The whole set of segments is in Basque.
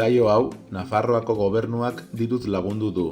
Saio hau, Nafarroako gobernuak diruz lagundu du.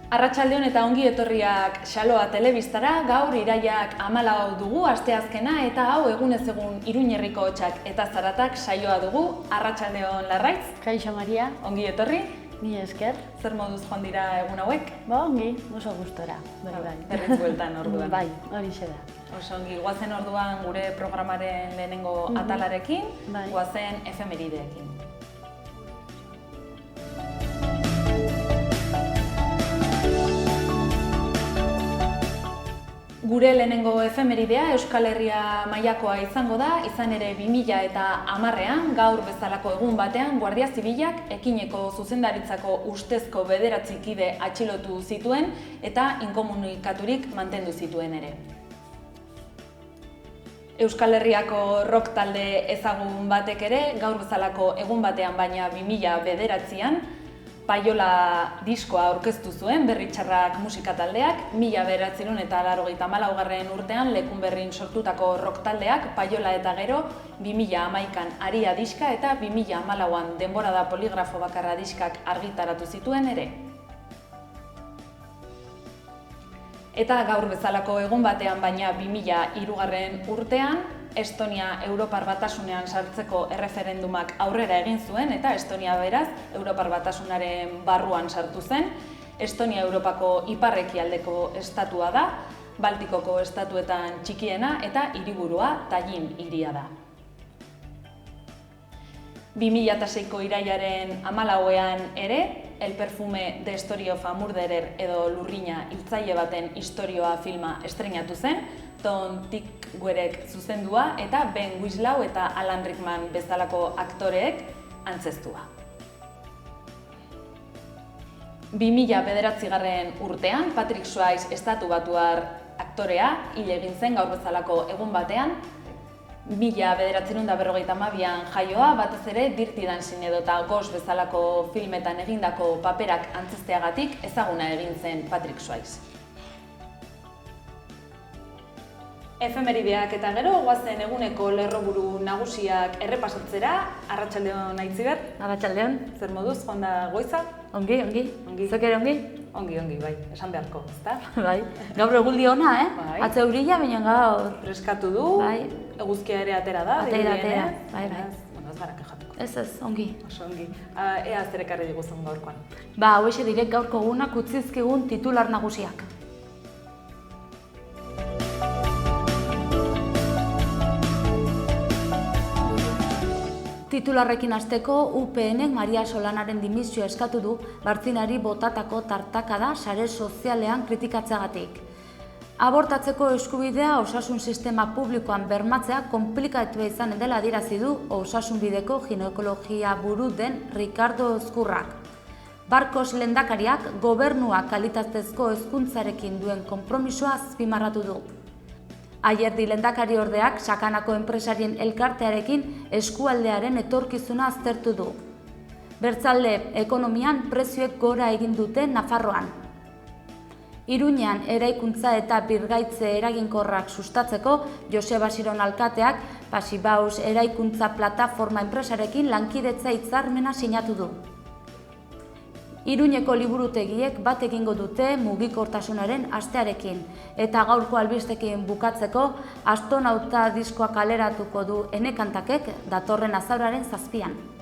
Arratsaldeon eta ongi etorriak Xaloa telebistara, gaur iraiak 14 dugu asteazkena eta hau egunez egun Iruñerriko hotsak eta zaratak saioa dugu. Arratsaldeon Larraitz. Kaixo Maria. Ongi etorri. Ni esker. Zer moduz joan dira egun hauek? Ongi, oso gustora. Berriz bueltan orduan. Bai, horixe da. Oso ongi, guazen orduan gure programaren lehenengo atalarekin, guazen efemerideekin. Gure lehenengo efemeridea Euskal Herria mailakoa izango da, izan ere 2010ean, gaur bezalako egun batean, Guardia Zibilak ekineko zuzendaritzako ustezko 9 kide atxilotu zituen eta inkomunikaturik mantendu zituen ere. Euskal Herriako rock talde ezagun batek ere, gaur bezalako egun batean baina 2009ean, Paiola diskoa aurkeztu zuen Berritxarrak musika taldeak, 1984 urtean Lekunberrin sortutako rock taldeak Paiola eta gero 2011an Aria diska eta 2014an Denbora da poligrafo bakarra diskak argitaratu zituen ere. Eta gaur bezalako egun batean baina 2003 urtean Estonia Europar Batasunean sartzeko erreferendumak aurrera egin zuen eta Estonia beraz Europar Batasunaren barruan sartu zen. Estonia Europako ipar-ekialdeko estatua da, Baltikoko estatuetan txikiena eta hiriburua Tallin hiria da. 2006ko irailaren 14ean ere, El perfume de Story of a Murderer edo Lurrina hiltzaile baten istorioa filma estreinatu zen, Tom Tykwerek zuzendua eta Ben Whishaw eta Alan Rickman bezalako aktoreek antzeztua. 2009 urtean, Patrick Swayze estatubatuar aktorea hil egin zen gaur bezalako egun batean, 1952an jaioa, batez ere Dirty Dancing edota Ghost bezalako filmetan egindako paperak antzezteagatik ezaguna egin zen Patrick Swayze. Efemerideak eta gero, guazen eguneko lerroburu nagusiak errepasatzera. Arratsaldeon Aitziber. Arratsaldeon. Zer moduz, joan da goiza? Ongi. Zuk ere ongi? Ongi, bai, esan beharko, ezta? Bai. Gaur eguldi ona, Bai. Atze eurila, baina gaur... Freskatu du, bai. Eguzkia ere atera da. Atera. Bai. Ez gara kejatuko. Ez, ongi. Oso ongi. Ea zer ekarri diguzun gaurkoan. Hauexe direk gaurko egunak utzizkigun titular nagusiak. Titularrekin hasteko, UPNek Maria Solanaren dimisioa eskatu du Bartzinari botatako tartakada sare sozialean kritikatzeagatik. Abortatzeko eskubidea osasun sistema publikoan bermatzea konplikatua izan dela adierazi du Osasunbideko ginekologia buru den Ricardo Ezkurrak. Barkos lehendakariak gobernua kalitatezko hezkuntzarekin duen konpromisoa azpimarratu du. Ayerdi lehendakari ordeak sakanako enpresarien elkartearekin eskualdearen etorkizuna aztertu du. Bertzalde ekonomian prezioek gora egin dute Nafarroan. Iruñean eraikuntza eta birgaitze eraginkorrak sustatzeko Joseba Siron alkateak Pasibaus eraikuntza plataforma enpresarekin lankidetza hitzarmena sinatu du. Iruñeko liburutegiek bat egingo dute mugikortasunaren astearekin eta gaurko albistekin bukatzeko Astonauta diskoa kaleratuko du Ene Kantakek datorren azaroaren 7an.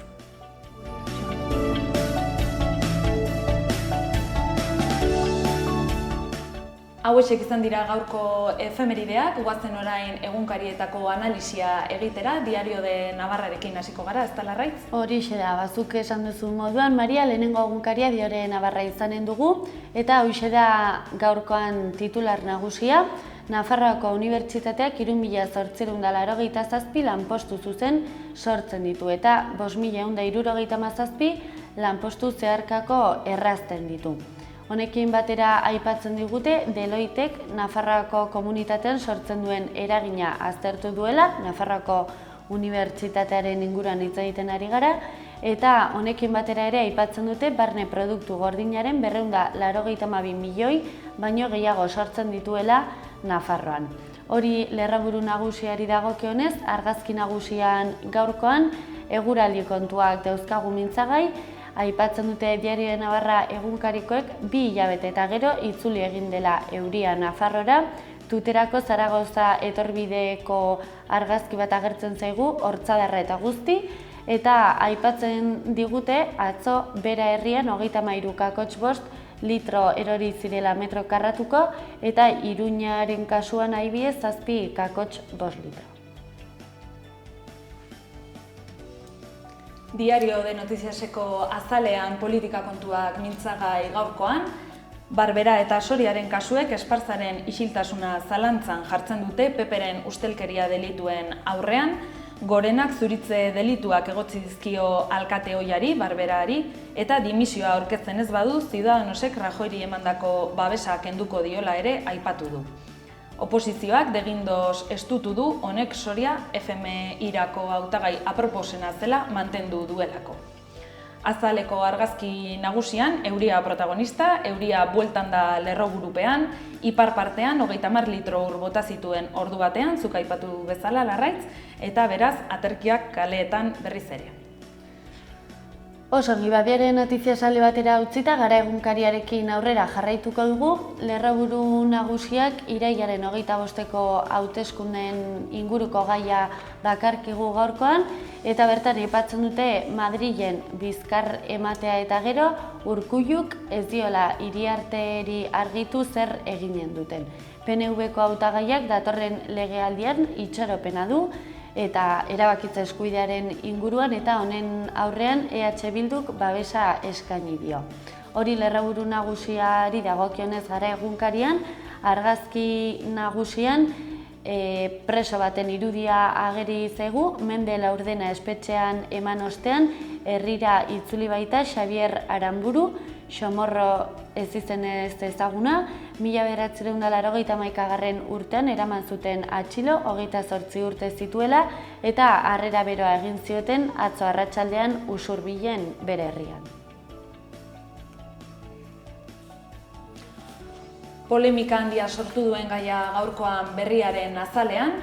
Hauexek izan dira gaurko efemerideak, guazen orain egunkarietako analisia egitera, Diario de Navarrarekin hasiko gara, ez da Larraitz? Horixe da, bazuk esan duzu moduan, Maria, lehenengo egunkaria Diario de Navarra izanen dugu, eta horixe da gaurkoan titular nagusia. Nafarroako Unibertsitateak 3.887 lanpostu zuzen sortzen ditu eta 5.177 lanpostu zeharkako errazten ditu. Honekin batera aipatzen digute, Deloitek Nafarroako komunitatean sortzen duen eragina aztertu duela, Nafarroako Unibertsitatearen inguruan hitz egiten ari gara, eta honekin batera ere aipatzen dute barne produktu gordinaren 282 milioi baino gehiago sortzen dituela Nafarroan. Hori lerroburu nagusiari dagokionez, argazki nagusian gaurkoan eguraldi kontuak dauzkagu mintzagai, aipatzen dute Diario de Navarra egunkarikoek 2 hilabete eta gero itzuli egin dela euria Nafarrora. Tuterako Zaragoza etorbideko argazki bat agertzen zaigu, Hortzadarra eta guzti, eta aipatzen digute atzo bera herrian 33,5 litro erori zirela metro karratuko eta Iruñaren kasuan adibidez 7,5 litro. Diario de Noticiaseko azalean politika kontuak mintzagai gaurkoan, Barbera eta Soriaren kasuek Esparzaren isiltasuna zalantzan jartzen dute PPren ustelkeria delituen aurrean, Gorenak zuritze delituak egotzi dizkio alkate ohiari, Barberari, eta dimisioa aurkezten ez badu Ciudadanosek Rajoyri emandako babesa kenduko diola ere aipatu du. Oposizioak degindoz estutu du honek Soria FMI-rako hautagai aproposena zela mantendu duelako. Azaleko argazki nagusian, euria protagonista, euria bueltan da lerroburupean, ipar partean 30 litro ur bota zituen ordu batean, zuk aipatu bezala Larraitz, eta beraz aterkiak kaleetan berriz ere. Oso, Diario Notiziasale batera utzita gara egunkariarekin aurrera jarraituko dugu, lerroburu nagusiak irailaren 25ko hauteskundeen inguruko gaia dakarkigu gaurkoan, eta bertan aipatzen dute Madrilen bizkar ematea eta gero Urkulluk ez diola Iriarteri argitu zer eginen duten. PNV-ko hautagaiak datorren legealdian itxaropena du, eta erabakitza eskubidearen inguruan eta honen aurrean EH Bilduk babesa eskaini dio. Hori lerroburu nagusiari dagokionez gara egunkarian, argazki nagusian preso baten irudia ageri zaigu, Mende Laurdena espetxean eman ostean, herrira itzuli baita Xabier Aramburu, Xomorro ez izenez ezaguna, 1981 urtean eraman zuten atxilo, 28 urte zituela, eta harrera beroa egin zioten atzo arratsaldean Usurbilen bere herrian. Polemika handia sortu duen gaia gaurkoan Berriaren azalean,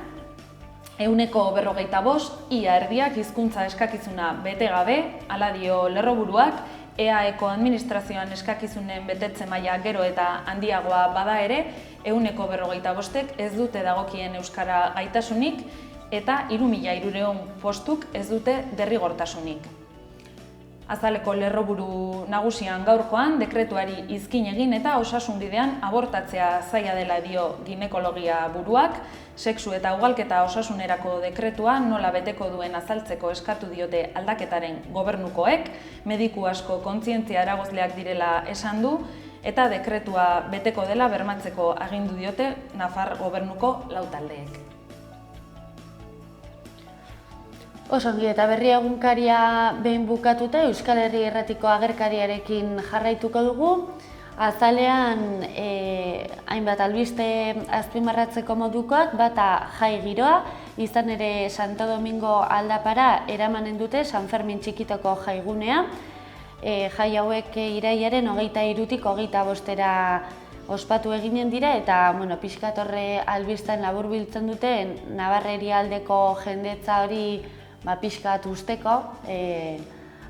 155, ia erdiak hizkuntza eskakizuna bete gabe, hala dio lerroburuak, EAEko administrazioan eskakizunen betetze maila gero eta handiagoa bada ere, 155ek ez dute dagokien euskara gaitasunik eta 3.300 postuk ez dute derrigortasunik. Azaleko lerroburu nagusian gaurkoan dekretuari izkin egin eta osasun bidean abortatzea zaila dela dio ginekologia buruak, sexu eta ugalketa osasunerako dekretua nola beteko duen azaltzeko eskatu diote aldaketaren gobernukoek, mediku asko kontzientzia eragozleak direla esan du, eta dekretua beteko dela bermatzeko agindu diote Nafar gobernuko lau taldeek. Osongi eta Berri egunkaria behin bukatuta Euskal Herri Irratiko agerkariarekin jarraituko dugu. Azalean hainbat albiste azpimarratzeko modukoak, bata jai giroa, izan ere Santo Domingo aldapara eramanen dute San Fermin txikitoko jaigunea. Jai hauek irailaren 23tik 25era ospatu eginen dira eta pixkat horre albistan laburbiltzen duten Navarreri aldeko jendetza hori pixkat usteko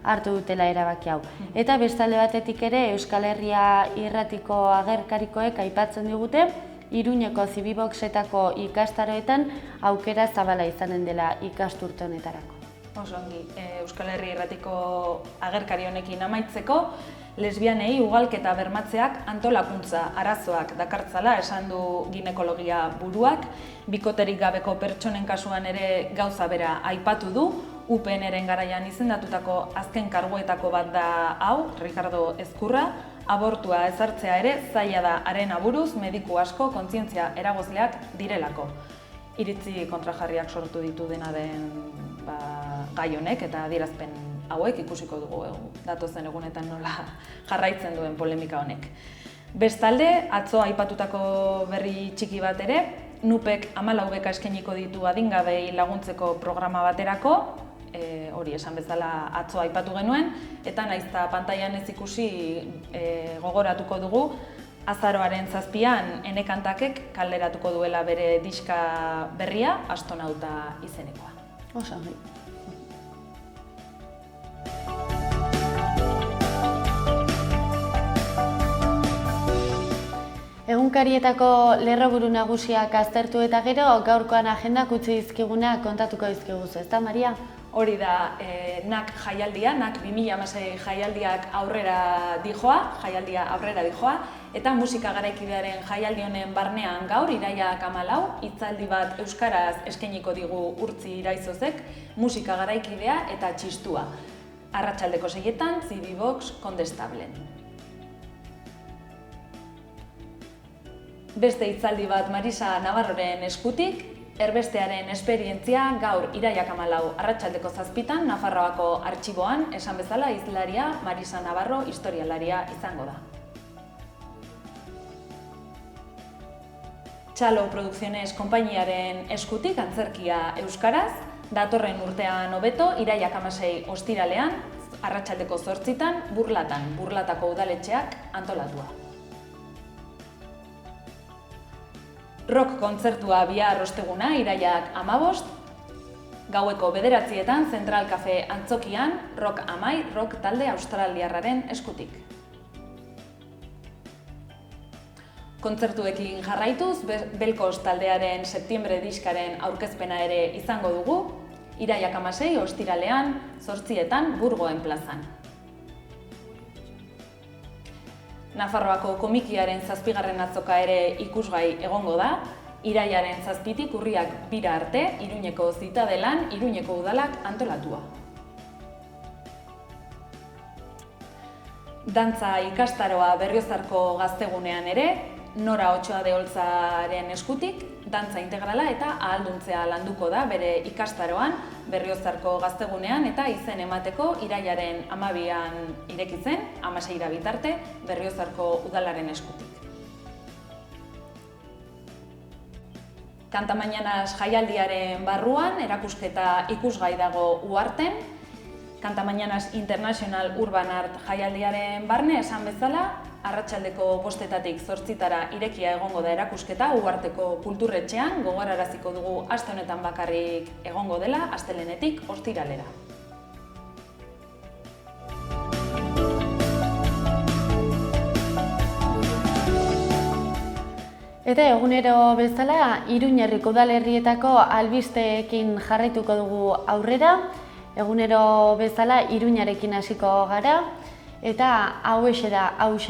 hartu dutela erabaki hau. Eta bestalde batetik ere Euskal Herria Irratiko agerkarikoek aipatzen digute Iruñeko Zibiboxetako ikastaroetan aukera zabala izanen dela ikasturte honetarako. Osongi, Euskal Herri Irratiko agerkari honekin amaitzeko, lesbianei ugalketa bermatzeak antolakuntza arazoak dakartzala esan du ginekologia buruak, bikoterik gabeko pertsonen kasuan ere gauza bera aipatu du, UPN-ren garaian izendatutako azken karguetako bat da hau, Ricardo Ezkurra, abortua ezartzea ere zaila da haren aburuz mediku asko kontzientzia eragozleak direlako. Iritzi kontrajarriak sortu ditu dena den gai honek eta adierazpen hauek ikusiko dugu datozen egunetan nola jarraitzen duen polemika honek. Bestalde, atzo aipatutako berri txiki bat ere, NUPek 14 beka eskainiko ditu adingabei laguntzeko programa baterako, hori esan bezala atzo aipatu genuen, eta naiz eta pantailan ez ikusi gogoratuko dugu, azaroaren 7an Ene Kantakek kaleratuko duela bere diska berria, Astonauta izenekoa. Oso ongi. Egunkarietako lerroburu nagusiak aztertu eta gero, gaurkoan agendak utzi dizkigunak kontatuko dizkiguzu, ezta, Maria? Hori da, NAK jaialdia, NAK 2016 jaialdiak aurrera dijoa, eta musika garaikidearen jaialdi honen barnean gaur, irailak 14, hitzaldi bat euskaraz eskainiko digu Urtzi Iraizozek, musika garaikidea eta txistua. Arratsaldeko 6etan, CD Box Condestablen. Beste hitzaldi bat Marisa Navarroren eskutik, erbestearen esperientzia gaur irailak 14 arratsaldeko 7etan Nafarroako artxiboan, esan bezala hizlaria Marisa Navarro historialaria izango da. Txalo Producciones konpainiaren eskutik antzerkia euskaraz, datorren urtean hobeto irailak 16 ostiralean, arratsaldeko 8etan Burlatan, Burlatako udaletxeak antolatua. Rock kontzertua bihar osteguna, irailak 15, gaueko 9etan Zentral Cafe antzokian, Rock Amai, rock talde australiarraren eskutik. Kontzertuekin jarraituz, Belkos taldearen septiembre diskaren aurkezpena ere izango dugu, irailak 16 ostiralean, 8etan Burgoen plazan. Nafarroako komikiaren 7. atzoka ere ikusgai egongo da, irailaren 7tik urriak 2 arte, Iruñeko Zitadelan, Iruñeko udalak antolatua. Dantza ikastaroa Berriozarko gaztegunean ere, Nora Otxoa de Olzaren eskutik, dantza integrala eta ahalduntzea landuko da bere ikastaroan Berriozarko gaztegunean eta izen emateko irailaren 12an irekitzen, 16 bitarte, Berriozarko udalaren eskutik. Kanta Mañanas jaialdiaren barruan erakusketa ikusgai dago Uharten, Kanta Mañanas International Urban Art jaialdiaren barne esan bezala, arratsaldeko 5etatik 8etara irekia egongo da erakusketa Uharteko kulturretxean, gogoraraziko dugu aste honetan bakarrik egongo dela, astelehenetik ostiralera. Eta egunero bezala, Iruñerriko udalerrietako albisteekin jarraituko dugu aurrera. Egunero bezala Iruñarekin hasiko gara. Eta hauxe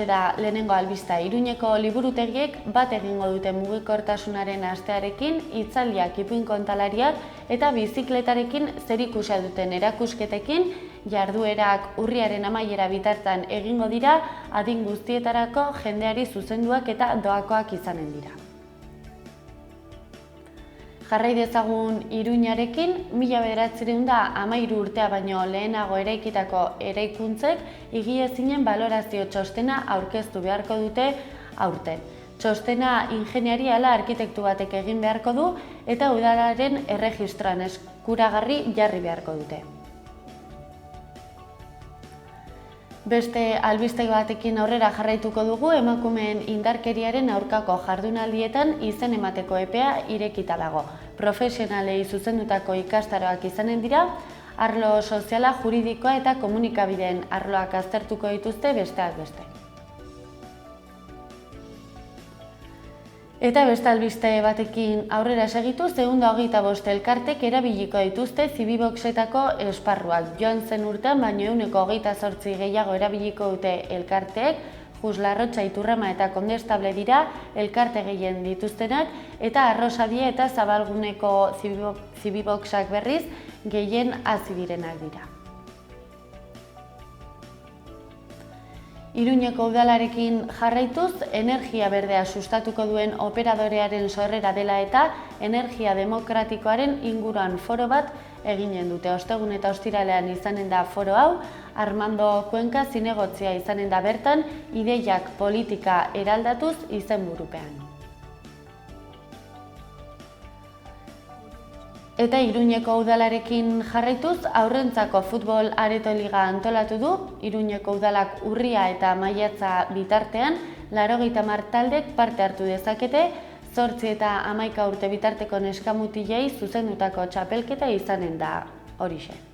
da lehenengo albista. Iruñeko liburutegiek bat egingo dute mugikortasunaren astearekin, hitzaldiak, ipuin kontalariak eta bizikletarekin zerikusia duten erakusketekin, jarduerak urriaren amaiera bitartan egingo dira, adin guztietarako jendeari zuzenduak eta doakoak izanen dira. Jarrai dezagun Iruñarekin, 1913 urtea baino lehenago eraikitako eraikuntzek higiezinen balorazio txostena aurkeztu beharko dute aurten. Txostena ingeniaria ala arkitektu batek egin beharko du eta udalaren erregistroan eskuragarri jarri beharko dute. Beste albiste batekin aurrera jarraituko dugu, emakumeen indarkeriaren aurkako jardunaldietan izen emateko epea irekita dago. Profesionalei zuzendutako ikastaroak izanen dira, arlo soziala, juridikoa eta komunikabideen arloak aztertuko dituzte besteak beste. Eta beste albiste batekin aurrera segitu, 225 elkartek erabiliko dituzte Zibiboxetako esparruak. Joan zen urtean, baino 128 gehiago erabiliko dute elkarteek, Juslarrotxa, Iturrama eta Condestable dira elkarte gehien dituztenak, eta Arrosadia eta Zabalguneko Zibiboxak berriz gehien hazi direnak dira. Iruñeko udalarekin jarraituz, energia berdea sustatuko duen operadorearen sorrera dela eta energia demokratikoaren inguruan foro bat eginen dute. Ostegun eta ostiralean izanen da foro hau, Armando Cuenca zinegotzia izanen da bertan, ideiak politika eraldatuz izenburupean. Eta Iruñeko udalarekin jarraituz, aurrentzako futbol areto liga antolatu du. Iruñeko udalak urria eta maiatza bitartean, 80 taldek parte hartu dezakete, 8 eta 11 urte bitarteko neskamutilei zuzendutako txapelketa izanen da horixe.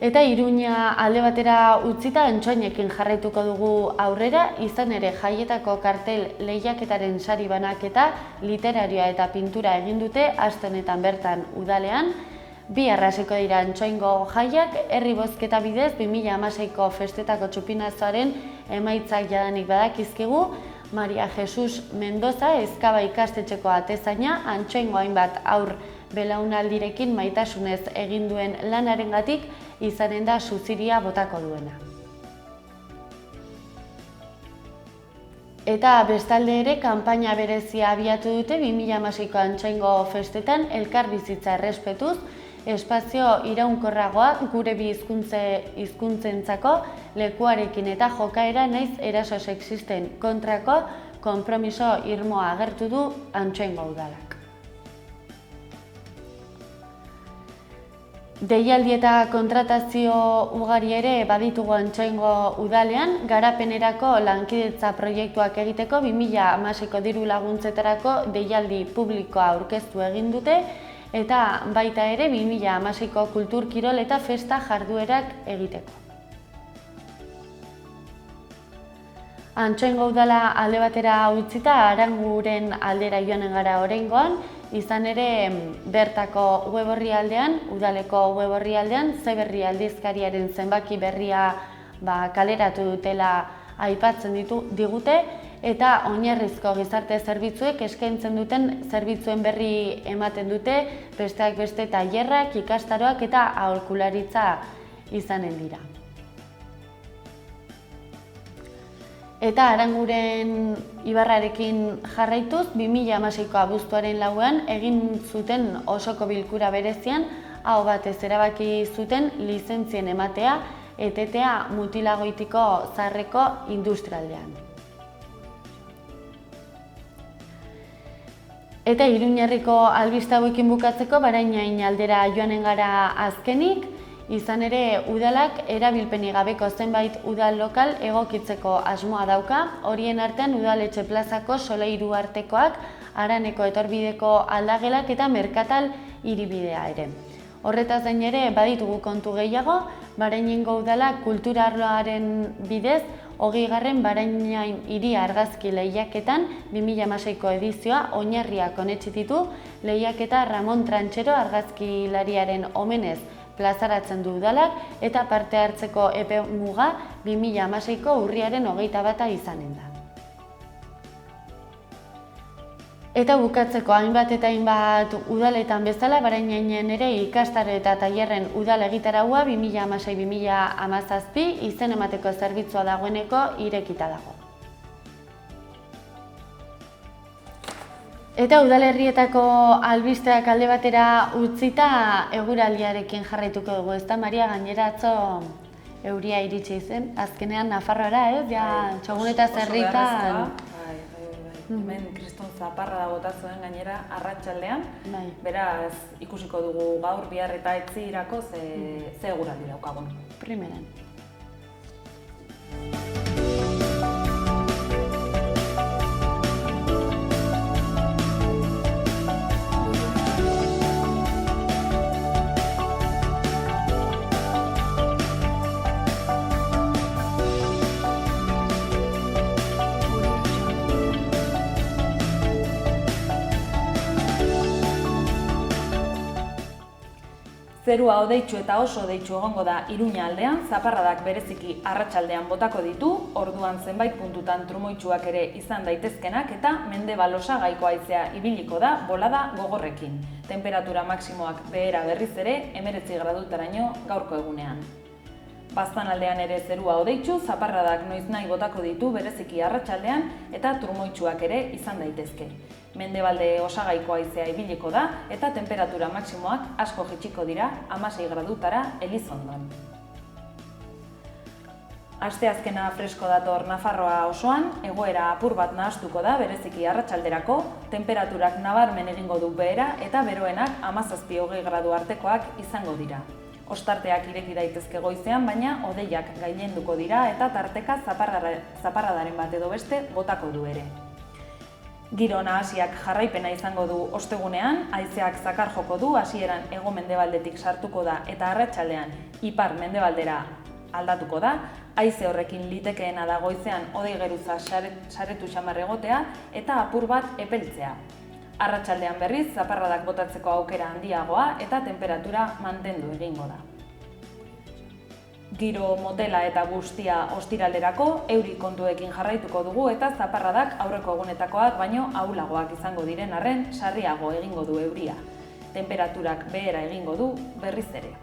Eta Iruña alde batera utzita Antsoinekin jarraituko dugu aurrera, izan ere jaietako kartel lehiaketaren sari banaketa, literarioa eta pintura egin dute aste honetan bertan udalean. Bi arrasiko dira Antsoingo jaiak, herri bozketa bidez 2016ko festetako txupinazoaren emaitzak jadanik badakizkigu. Maria Jesus Mendoza, Ezkaba ikastetxeko atezaina, Antsoingo hainbat aur belaunaldirekin maitasunez egin duen lanarengatik izanen da suziria botako duena. Eta bestalde ere kanpaina berezia abiatu dute 2016ko Antsoingo festetan elkarbizitza errespetuz, espazio iraunkorragoa gure bi hizkuntzentzako lekuarekin eta jokaera naiz eraso sexisten kontrako konpromiso irmoa agertu du Antsoingo udalak. Deialdi eta kontratazio ugari ere baditugu Antsoingo udalean, garapenerako lankidetza proiektuak egiteko 2016ko diru laguntzetarako deialdi publikoa aurkeztu egin dute, eta baita ere 2016ko kultur kirol eta festa jarduerak egiteko. Antsoingo udala alde batera utzita Aranguren aldera joanen gara oraingoan, izan ere bertako web orrialdean, udaleko web orrialdean, Zeberri aldizkariaren zenbaki berria kaleratu dutela aipatzen digute, eta oinarrizko gizarte zerbitzuek eskaintzen duten zerbitzuen berri ematen dute, besteak beste tailerrak, ikastaroak eta aholkularitza izanen dira. Eta Aranguren ibarrarekin jarraituz, 2016ko abuztuaren 4ean egin zuten osoko bilkura berezian, aho batez erabaki zuten lizentzien ematea, etetea Mutilagoitiko zaharreko industrialdean. Eta Iruñerriko albiste hauekin bukatzeko Barainain aldera joanen gara azkenik, izan ere udalak erabilpenik gabeko zenbait udal lokal egokitzeko asmoa dauka, horien artean udaletxe plazako solairu artekoak, Araneko etorbideko aldagelak eta merkatal hiribidea ere. Horretaz gain ere baditugu kontu gehiago, Barainengo udalak kultura arloaren bidez 20. Barainain hiri argazki lehiaketan 2016ko edizioa oinarriak onetsi ditu, lehiaketa Ramon Trantxero argazkilariaren omenez plazaratzen du udalak eta parte hartzeko epe muga 2016ko urriaren 21 izanen da. Eta bukatzeko hainbat eta hainbat udaletan bezala, Barainainen ere ikastaro eta tailerren udal egitaraua 2016-2017 izen emateko zerbitzua dagoeneko irekita dago. Eta udalerrietako albisteak alde batera utzita eguraldiarekin jarraituko dugu, ezta Maria, gainera atzo euria iritsi zen, azkenean Nafarroara, ez? Ja, txogun eta zerritan. Hemen kriston zaparra da botatzen gainera arratsaldean. Beraz, ikusiko dugu gaur bihar eta etzirako ze eguraldi daukagun. Primeran. Zerua hodeitsu eta oso hodeitsu egongo da Iruña aldean, zaparradak bereziki arratsaldean botako ditu, orduan zenbait puntutan trumoitsuak ere izan daitezkenak eta mendebal osagaiko haizea ibiliko da bolada gogorrekin. Tenperatura maksimoak behera berriz ere 19 gradutaraino gaurko egunean. Baztanaldean ere zerua hodeitsu, zaparradak noiznahi botako ditu bereziki arratsaldean eta trumoitsuak ere izan daitezke. Mendebalde osagaiko haizea ibiliko da eta tenperatura maksimoak asko jaitsiko dira 16 gradutara Elizondon. Asteazkena fresko dator Nafarroa osoan, egoera apur bat nahastuko da bereziki arratsalderako, tenperaturak nabarmen egingo du behera eta beroenak 17-20 gradu artekoak izango dira. Ostarteak ireki daitezke goizean, baina hodeiak gailenduko dira eta tarteka zaparradaren bat edo beste botako du ere. Giro nahasiak jarraipena izango du ostegunean, haizeak zakar joko du, hasieran hego-mendebaldetik sartuko da eta arratsaldean ipar-mendebaldera aldatuko da. Haize horrekin litekeena da goizean hodei geruza saretu xamar egotea eta apur bat epeltzea. Arratsaldean berriz zaparradak botatzeko aukera handiagoa eta temperatura mantendu egingo da. Giro motela eta guztia ostiralerako euri kontuekin jarraituko dugu eta zaparradak aurreko egunetakoak baino ahulagoak izango diren arren sarriago egingo du euria. Temperaturak behera egingo du berriz ere.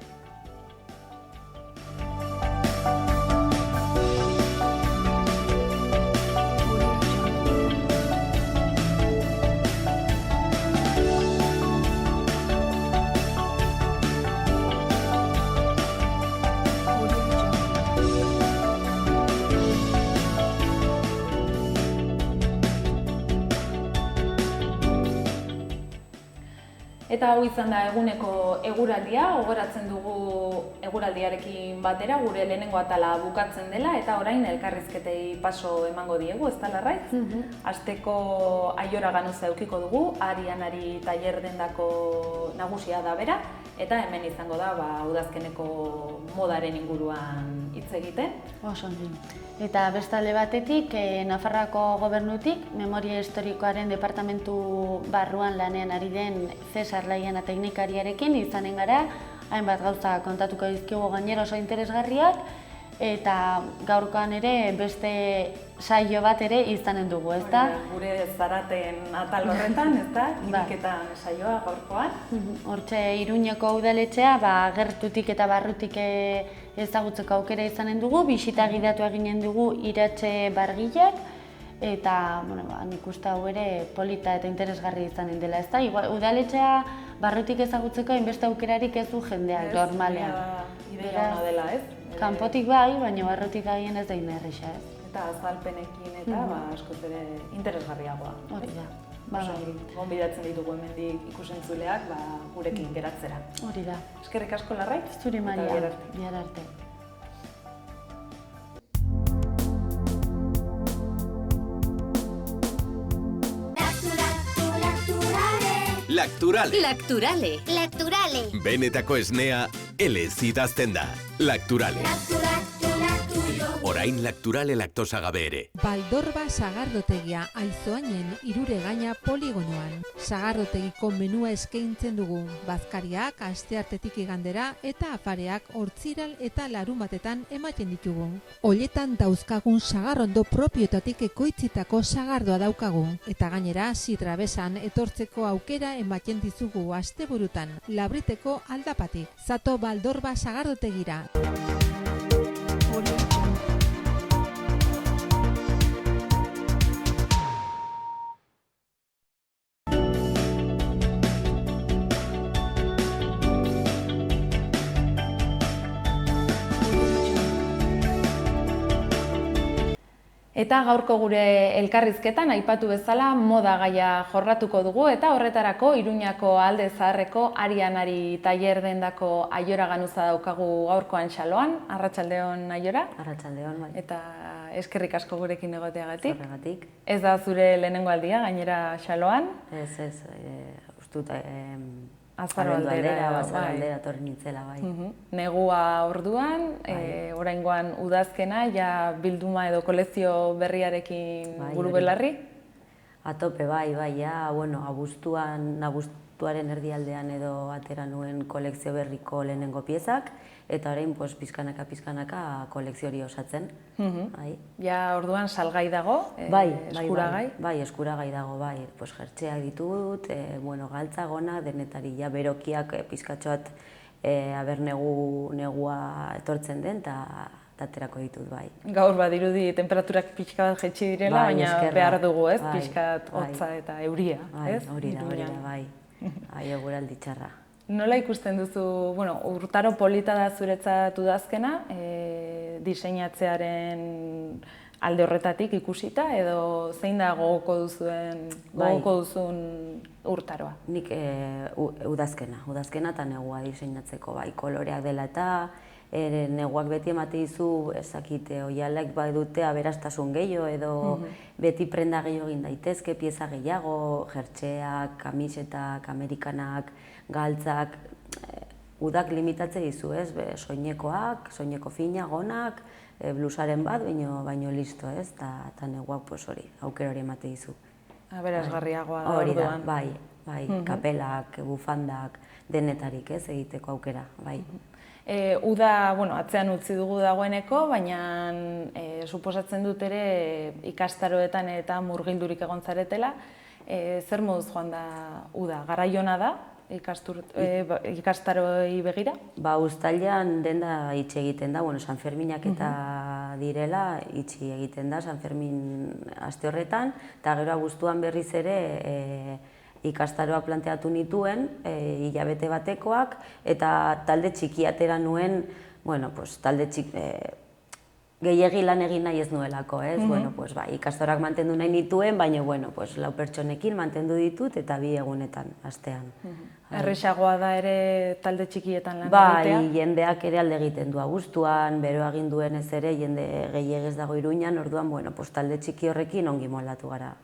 Eta hau izan da eguneko eguraldia, gogoratzen dugu eguraldiarekin batera gure lehenengo atala bukatzen dela eta orain elkarrizketei paso emango diegu, ez da Larraitz? Asteko Aiora Ganuza edukiko dugu, Arianari tailer dendako nagusia da bera, eta hemen izango da udazkeneko modaren inguruan hitz egiten. Oso ondo. Eta bestalde batetik, Nafarroako gobernutik, Memoria Historikoaren departamentu barruan lanean ari den Cesar Laiana teknikariarekin izanen gara, hainbat gauza kontatuko dizkigu gainera oso interesgarriak, eta gaurkoan ere beste saio bat ere izanen dugu, ezta? Gure zaraten atal horretan, ezta? Iriketan saioa gaurkoan. Hortxe Iruñeko udaletxea, gertutik eta barrutik ezagutzeko aukera izanen dugu, bisita gidatu eginen dugu Iratxe Bargilak, eta nik uste hau ere polita eta interesgarri izanen dela, ezta? Udaletxea barrutik ezagutzeko hainbeste aukerarik ez du jendeak normalean. Ideia ona dela, ez? Kanpotik bai, baina barrutik gehien ez da inerrisa, ez? Eta azalpenekin eta askoz ere interesgarriagoa. Hori da. Gonbidatzen ditugu hemendik ikusentzuleak gurekin geratzera. Hori da. Eskerrik asko Larraitz. Zuri Maria, bihar arte. Lacturale. Lacturale. Lacturale. Benetako esnea elez idazten da. Lacturale. Orain Lacturale laktosa gabe ere. Baldorba sagardotegia Aizoainen Iruregaina poligonoan. Sagardotegiko menua eskaintzen dugu. Bazkariak asteartetik igandera eta afareak hortziral eta larunbatetan ematen ditugu. Oletan dauzkagun sagarrondo propiotatik ekoitzitako sagardoa daukagu. Eta gainera, sidra besan etortzeko aukera ematen dizugu asteburutan. Labriteko aldapatik. Zato Baldorba sagardotegira. Eta gaurko gure elkarrizketan aipatu bezala moda gaia jorratuko dugu eta horretarako Iruñako Alde Zaharreko Arianari tailer dendako Aiora Ganuza daukagu gaurkoan xaloan. Arratsaldeon Aiora. Arratsaldeon, bai. Eta eskerrik asko gurekin egoteagatik. Horregatik. Ez da zure lehenengo aldia gainera xaloan. Ez, ustut Azaro aldera torri nintzela, bai. Negua orduan, oraingoan udazkena, ja bilduma edo kolekzio berriarekin buru belarri? Atope, bai, ja, abuztuaren erdialdean edo atera nuen kolekzio berriko lehenengo piezak, eta orain pizkanaka kolekzio hori osatzen. Ja orduan salgai dago, eskuragai? Bai, eskuragai dago, bai. Jertxeak ditut, galtza gona, denetari ja berokiak pizkatxoat aber negua etortzen den, eta aterako ditut, bai. Gaur badirudi temperaturak pixka bat jaitsi direla, baina behar dugu, ez? Pixkat hotza eta euria, ez? Hori da, bai. Eguraldi txarra. Nola ikusten duzu, bueno, urtaro polita da zuretzat udazkena, diseinatzearen alde horretatik ikusita, edo zein da gogoko duzun urtaroa? Nik udazkena eta negua diseinatzeko, bai, koloreak dela eta neguak beti emate dizu, ezakite, oialek bai dute aberastasun gehiago edo beti prenda gehiago egin daitezke, pieza gehiago, jertxeak, kamisetak, amerikanak, galtzak, udak limitatze dizu, ez? Soinekoak, soineko fina, gonak, blusaren bat, baino listo, ez? Eta neguak hori, aukera hori emate dizu. Aberasgarriagoa da Hori da, orduan. bai, kapelak, bufandak, denetarik, ez? Egiteko aukera, bai. Uda, atzean utzi dugu dagoeneko, baina suposatzen dut ere ikastaroetan eta murgildurik egon zaretela. Zer moduz joan da uda? Garaiona da ikastaroi begira? Uztailean denda itxi egiten da, San Ferminak eta direla itxi egiten da San Fermin aste horretan, eta gero abuztuan berriz ere ikastaroak planteatu nituen, hilabete batekoak, eta talde txikiatera nuen, talde gehiegi lan egin nahi ez nuelako, ez? Ikastaroak mantendu nahi nituen, baina, 4 pertsonekin mantendu ditut eta 2 egunetan, astean. Erresagoa da ere talde txikietan lan egitea? Bai, jendeak ere alde egiten du abuztuan, beroa egin duenez ere, jende gehiagez dago Iruñan, orduan, talde txiki horrekin ongi moldatu gara.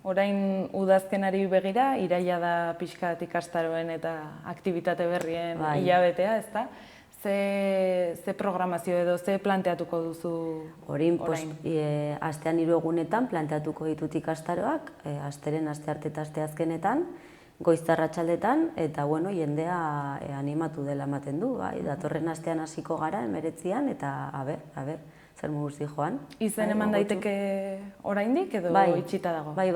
Orain udazkenari begira, iraila da pixkat ikastaroen eta aktibitate berrien hilabetea, ezta? Ze programazio edo, ze planteatuko duzu orain? Astean 3 egunetan planteatuko ditut ikastaroak, asteren, astearte eta asteazkenetan, goizarratsaldetan, eta jendea animatu dela ematen du, datorren astean hasiko gara, 19an, eta zer muguzi joan. Izen eman daiteke oraindik edo itxita dago? Bai,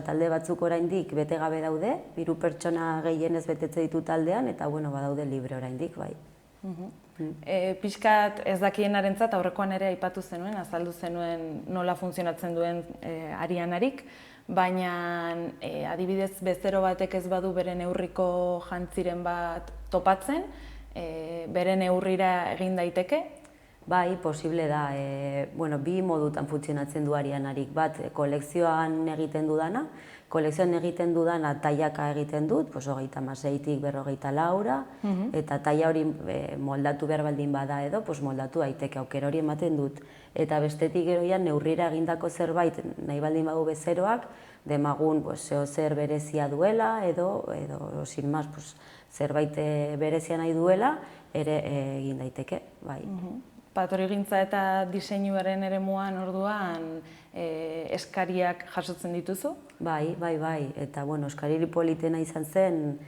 talde batzuk oraindik bete gabe daude, 3 pertsona gehienez betetze ditu taldean, eta badaude libre oraindik, bai. Pixkat ez dakienarentzat aurrekoan ere aipatu zenuen, azaldu zenuen nola funtzionatzen duen Arianarik, baina adibidez bezero batek ez badu bere neurriko jantziren bat topatzen, bere neurrira egin daiteke? Bai, posible da. 2 modutan funtzionatzen du Arianarik. Bat, kolekzioan egiten dudana. Kolekzioan egiten dudana tailaka egiten dut, 36tik 44, eta taila hori moldatu behar baldin bada edo, moldatu daiteke, aukera hori ematen dut. Eta bestetik geroian neurrira egindako zerbait nahi baldin badu bezeroak, demagun zer berezia duela edo sin más, zerbait berezia nahi duela, ere egin daiteke, bai. Patorigintza eta diseinuaren eremuan orduan eskariak jasotzen dituzu? Bai, eta eskariri politena izan zen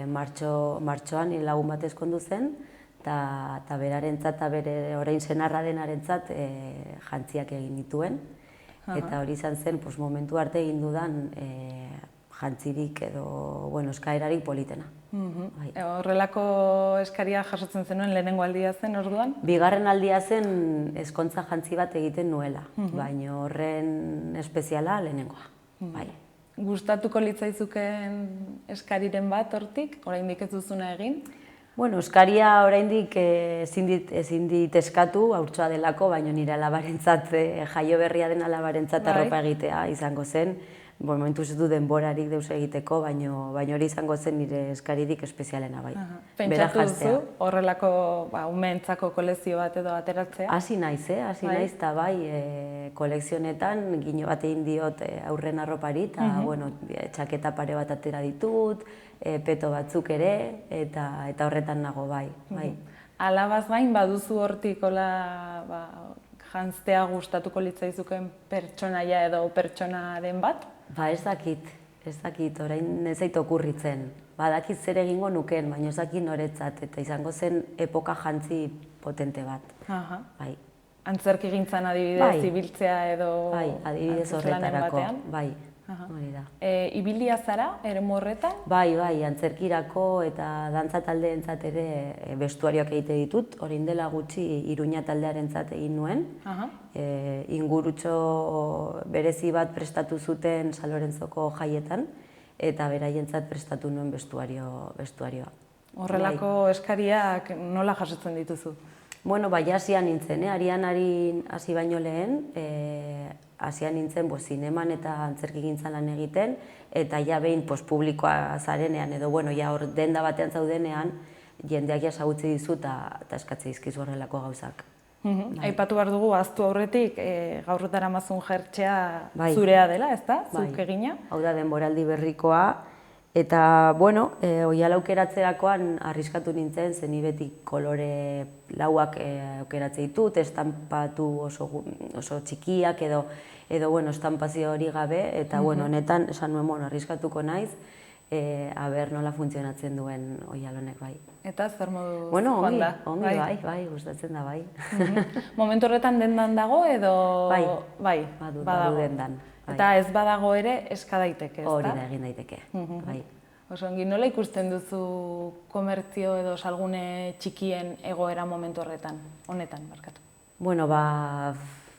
martxoan lagun bat ezkondu zen, eta berarentzat eta bere orain senarra denarentzat jantziak egin dituen, eta hori izan zen momentu arte egin dudan jantzirik edo eskaerarik politena. Horrelako eskaria jasotzen zenuen lehenengo aldia zen orduan? 2. aldia zen ezkontza jantzi bat egiten nuela, baina horren espeziala lehenengoa. Gustatuko litzaizuken eskariren bat hortik, oraindik ez duzuna egin? Eskaria oraindik ezin dit eskatu, haurtxoa delako, baina nire alabarentzat, jaio berria den alabarentzat arropa egitea izango zen. Momentuz ez du denborarik deus egiteko, baina hori izango zen nire eskaririk espezialena, bai. Pentsatu duzu horrelako umeentzako kolekzio bat edo ateratzea? Hasi naiz, eta bai, kolekzionetan gino bat egin diot aurren arropari, eta txaketa pare bat atera ditut, peto batzuk ere, eta horretan nago, bai. Alabaz gain, baduzu hortik janztea gustatuko litzaizuken pertsonaia edo pertsonaren bat? Ez dakit, orain ez zait okurritzen. Badakit zer egingo nuken, baina ez dakit noretzat, eta izango zen epoka jantzi potente bat. Antzerki gintzan adibidez, ibiltzea edo adibidez horretarako, bai. Ibilia zara, eremu horretan? Bai, antzerkirako eta dantza taldeentzat ere bestuarioak egite ditut. Orain dela gutxi Iruña taldearentzat egin nuen. Ingurutxo berezi bat prestatu zuten San Lorenzoko jaietan. eta beraientzat prestatu nuen vestuarioa. Horrelako eskariak nola jasotzen dituzu? Bueno, bai, hasia nintzen, Arianari hasi baino lehen, hasia nintzen zineman eta antzerkigintzan lan egiten, eta ja behin publikoa zarenean, edo ja hor denda batean zaudenean, jendeak jasagutzi dizu eta eskatze dizkizu horrelako gauzak. Aipatu behar dugu, ahaztu aurretik, gaur daramazun jertxea zurea dela, ezta? Zuk egina? Hau da denboraldi berrikoa, eta, oihala aukeratzerakoan arriskatu nintzen, zen ni beti kolore lauak aukeratze ditut, estampatu oso txikiak edo estampazio hori gabe, eta honetan esan nuen arriskatuko naiz, aber nola funtzionatzen duen oihal honek bai. Eta zer modu joan da? Ongi, bai, gustatzen da bai. Momentu horretan dendan dago edo? Bai, badu dendan. Eta ez badago ere eska daiteke, ezta? Hori da egin daiteke, bai. Oso ongi, nola ikusten duzu komertzio edo salgune txikien egoera momentu horretan, honetan, barkatu? Bueno,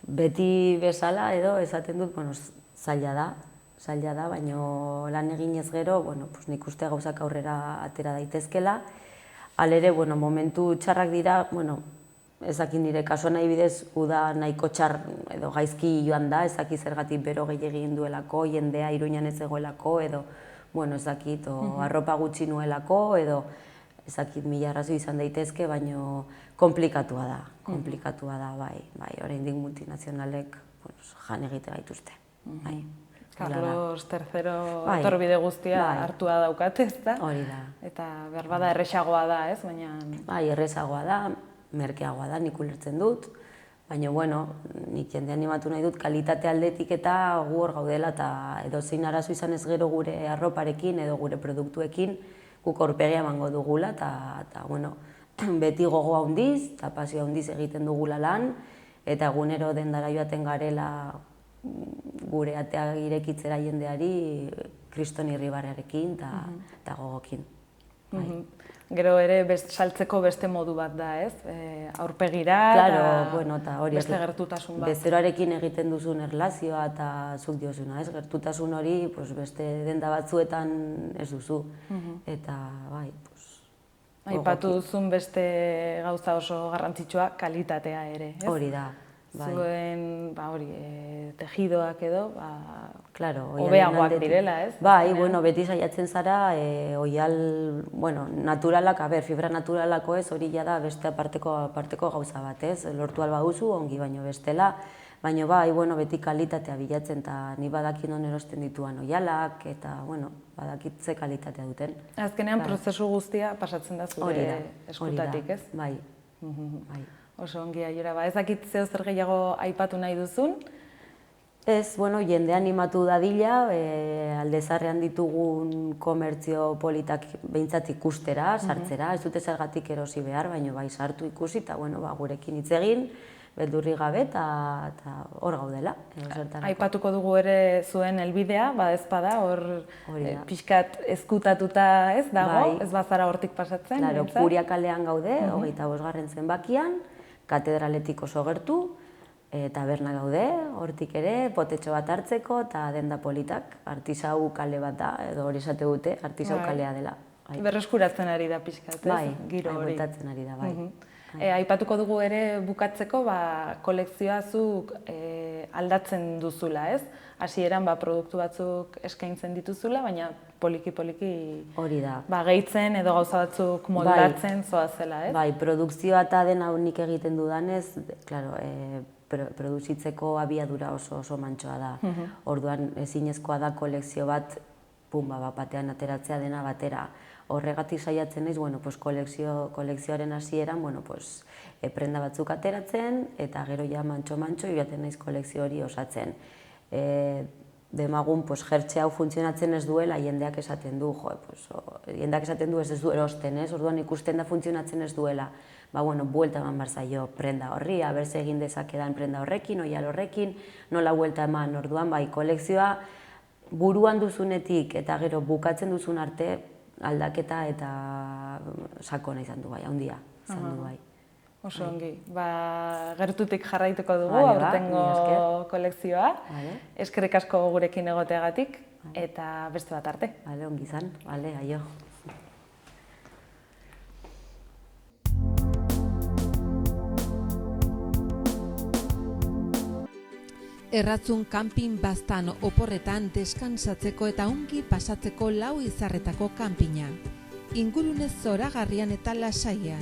beti bezala edo esaten dut, zaila da, baina lan eginez gero, nik uste gauzak aurrera atera daitezkela. Halere, momentu txarrak dira, ezakin nire kasuan nahi bidez, uda nahiko txar edo gaizki joan da, ezaki zergatik bero gehiagin duelako, jendea Iruñan ez egoelako, edo ezakit, arropa gutxi nuelako, edo ezakit mila arrazoi izan daitezke, baina komplikatua da, bai, oraindik multinazionalek jan egite gaituzte, bai. Carlos III etorbide guztia hartua daukat, ezta? Hori da. Eta berbada erresagoa da, ez? Bai, erresagoa da, merkeagoa da, nik ulertzen dut, baina, nik jende animatu nahi dut kalitate aldetik eta gu hor gaudela, eta edozein arazo izan ez gero gure arroparekin edo gure produktuekin, guk aurpegia emango dugula, eta beti gogoa handiz, eta pasio handiz egiten dugula lan, eta egunero dendara joaten garela gure atea irekitzera jendeari kriston irribarrearekin eta gogokin. Gero ere saltzeko beste modu bat da, ez? Aurpegira eta beste gertutasun bat. Bezeroarekin egiten duzun erlazioa eta zuk diozuna, ez? Gertutasun hori beste denda batzuetan ez duzu. Eta, bai, aipatu duzun beste gauza oso garrantzitsua kalitatea ere, ez? Hori da. Zuen, tejidoak edo, hobeagoak direla, ez? Bai, beti saiatzen zara, oihal, naturalak, fibra naturalako ez, hori da beste aparteko gauza bat, ez? Lortu alba duzu, ongi baino bestela, baina bai, beti kalitatea bilatzen, eta ni badakin non erosten dituan oihalak, eta, badakit ze kalitatea duten. Azkenean, prozesu guztia pasatzen da zure eskutatik, ez? Bai. Oso ongi Aiora, ez dakit zeo zer gehiago aipatu nahi duzun? Ez, jende animatu dadila, Aldezarrean ditugun komertzio politak behintzat ikustera, sartzera, ez dute zergatik erosi behar, baina bai sartu ikusi, eta gurekin hitz egin, beldurri gabe, eta hor gaudela. Aipatuko dugu ere zuen helbidea, ezpada, hor pixkat ezkutatuta ez dago, ez bazara hortik pasatzen. Claro, Kuria kalean gaude, 25. zenbakian, katedraletik oso gertu, taberna gaude, hortik ere, potetxo bat hartzeko, eta denda politak, artisau kale bat da, edo hori esate dute, artisau kalea dela. Berreskuratzen ari da pixkat, ez? Giro hori. Bueltatzen ari da, bai. Aipatuko dugu ere bukatzeko, kolekzioa zuk aldatzen duzula, ez? Hasieran produktu batzuk eskaintzen dituzula, baina poliki-poliki gehitzen edo gauza batzuk moldatzen zoazela, ez? Bai, produkzioa eta dena nik egiten dudanez, produzitzeko abiadura oso mantsoa da. Orduan ezinezkoa da kolekzio bat, batean ateratzea dena batera. Horregatik saiatzen naiz, kolekzioaren hasieran, prenda batzuk ateratzen, eta gero ja mantxo-mantxo joaten naiz kolekzio hori osatzen. Demagun, jertxe hau funtzionatzen ez duela, jendeak esaten du, jendeak esaten du ez du erosten, ez? Orduan ikusten da funtzionatzen ez duela. Buelta eman behar zaio prenda horri, abertze egin dezakedan prenda horrekin, oihal horrekin, nola buelta eman, orduan, kolekzioa buruan duzunetik eta gero bukatzen duzun arte, aldaketa eta sakona izan du bai, handia izan du bai. Oso ongi, gertutik jarraituko dugu aurtengo kolekzioa. Eskerrik asko gurekin egoteagatik. eta beste bat arte. Bale, ongi izan, bale, aio. Erratzun kanpin baztan oporretan deskansatzeko eta ongi pasatzeko lau izarretako kanpina. Ingurunez zoragarrian eta lasaian.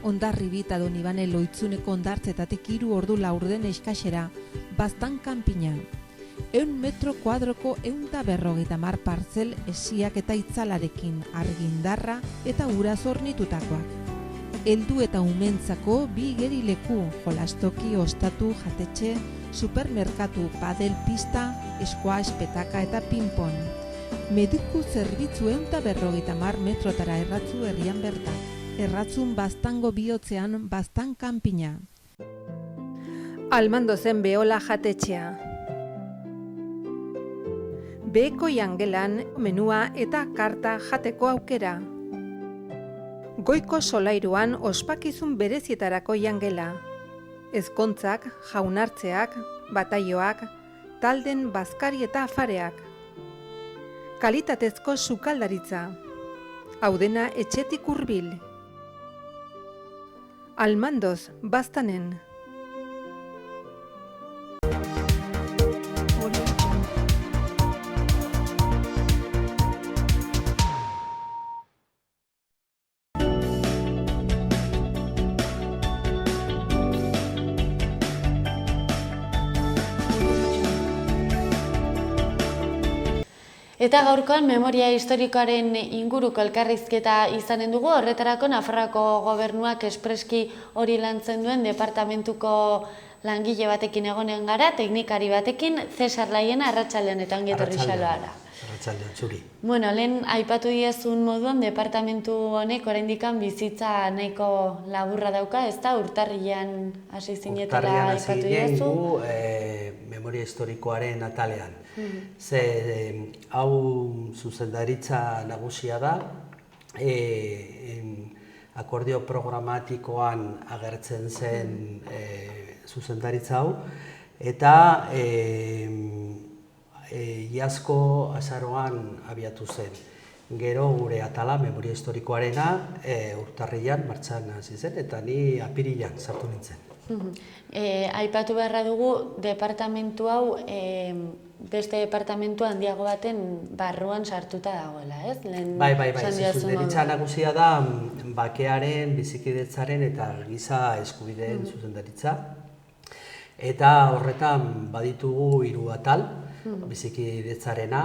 Hondarribit eta Donibane Loitzuneko hondartzetatik 3 ordu laurden eskasera, baztan kanpina. 100 metro kuadroko 150 partzel esiak eta itzalarekin, argindarra eta ura zornitutakoak. Heldu eta umentzako 2 igerileku, jolastoki, ostatu, jatetxe, supermerkatu, padel pista, squash, petaka eta ping-pong. Mediku zerbitzu 150 metrotara erratzu herrian bertan. Erratzun baztango bihotzean baztan kanpina. Almando zen beola jatetxea. Beheko jangelan menua eta karta jateko aukera. Goiko solairuan ospakizun berezietarako jangela. Ezkontzak, jaunartzeak, bataioak, talden bazkari eta afareak. Kalitatezko sukaldaritza. Hau dena etxetik hurbil. Almandoz, baztanen. Eta gaurkoan memoria historikoaren inguruko elkarrizketa izanen dugu, horretarako Nafarroako gobernuak espreski hori lantzen duen departamentuko langile batekin egonen gara, teknikari batekin, Cesar Laiena, arratsaldean eta ongi etorri xaloara. Arratsaldean zuri. Bueno, lehen aipatu diezun moduan departamentu honek oraindikan bizitza nahiko laburra dauka, ezta? Urtarrilean hasi zinetela aipatu diezu. Memoria historikoaren atalean. Ze hau zuzendaritza nagusia da, akordio programatikoan agertzen zen zuzendaritza hau, eta iazko azaroan abiatu zen. Gero gure atala, memoria historikoarena, urtarrilean martxan hasi zen, eta ni apirilean sartu nintzen. Aipatu beharra dugu, departamentu hau beste departamentu handiago baten barruan sartuta dagoela, ez? Bai, zuzendaritza nagusia da bakearen, bizikidetzaren eta giza eskubideen zuzendaritza. Eta horretan baditugu 3 atal, bizikidetzarena,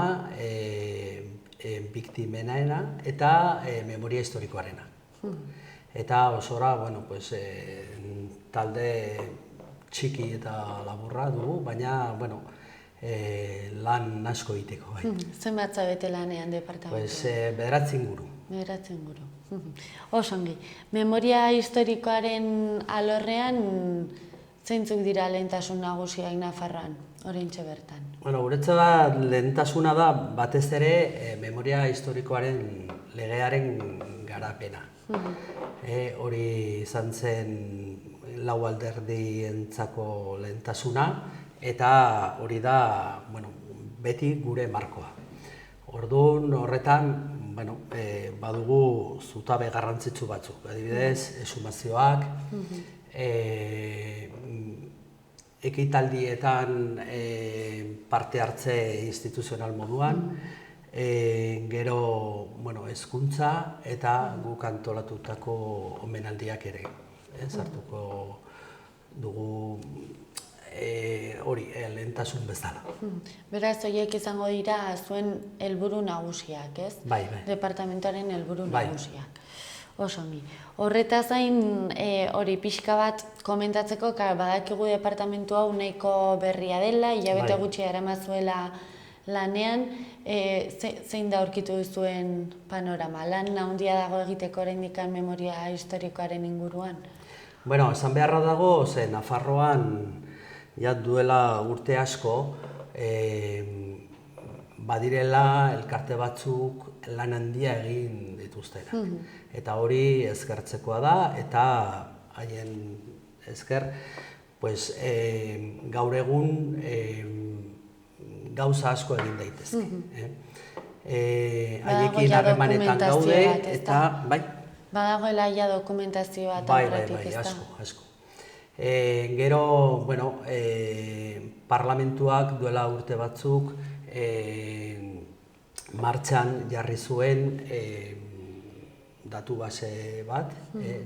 biktimenaena eta memoria historikoarena. Eta osora, talde txiki eta laburra dugu, baina, lan asko egiteko. Zenbat zabete lanean departamentu? 9 inguru. 9 inguru. Osongi, memoria historikoaren alorrean zeintzuk dira lehentasun nagusiak Nafarroan, oraintxe bertan? Guretzat lehentasuna da batez ere memoria historikoaren legearen garapena. Hori izan zen 4 alderdientzako lehentasuna, eta hori da beti gure markoa. Orduan horretan badugu zutabe garrantzitsu batzuk, adibidez, exhumazioak, ekitaldietan parte hartze instituzional moduan, gero hezkuntza eta guk antolatutako omenaldiak ere. Sartuko dugu hori lehentasun bezala. Beraz, horiek izango dira zuen helburu nagusiak, ez? Bai. Departamentuaren helburu nagusiak. Osongi. Horretaz gain hori pixka bat komentatzeko, badakigu departamentu hau nahiko berria dela, hilabete gutxi daramazuela lanean, zein da aurkitu duzuen panorama? Lan handia dago egiteko oraindik memoria historikoaren inguruan? Esan beharra dago, Nafarroan duela urte asko, badirela elkarte batzuk lan handia egin dituztenak. Eta hori eskertzekoa da, eta haien esker, gaur egun gauza asko egin daitezke. Badago Haiekin ja harremanetan gaude, dokumentazio bat, ezta? eta, bai, Badagoela ja dokumentazio bat aurretik, ezta? asko. Gero, bueno, parlamentuak duela urte batzuk martxan jarri zuen datu base bat,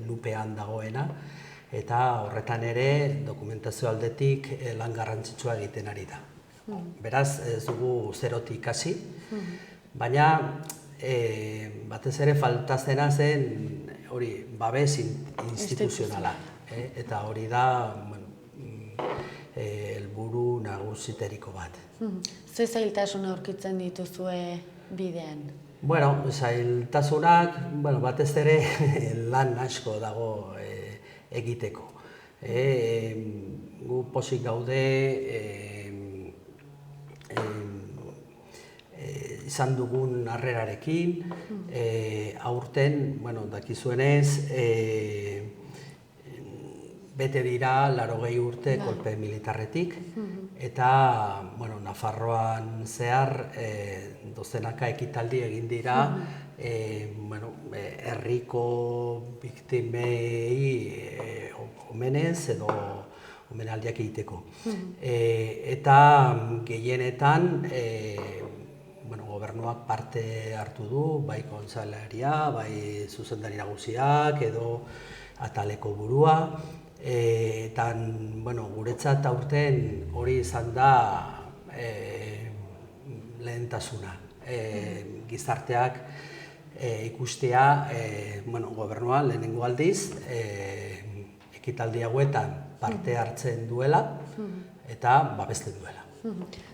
nupean dagoena, eta horretan ere dokumentazio aldetik lan garrantzitsua egiten ari da. Beraz, ez dugu zerotik hasi, baina batez ere falta zena zen hori babes instituzionala. Eta hori da helburu nagusiteriko bat. Ze zailtasun aurkitzen dituzue bidean? Bueno, zailtasunak, batez ere lan asko dago egiteko. Gu pozik gaude izan dugun harrerarekin, aurten, dakizuenez, bete dira 80 urte kolpe militarretik, eta Nafarroan zehar dozenaka ekitaldi egin dira herriko biktimei omenez edo omenaldiak egiteko. Eta gehienetan gobernuak parte hartu du, bai kontseilaria, bai zuzendari nagusiak edo ataleko burua. Eta guretzat aurten hori izan da lehentasuna. Gizarteak ikustea gobernua lehenengo aldiz ekitaldi hauetan parte hartzen duela eta babesten duela.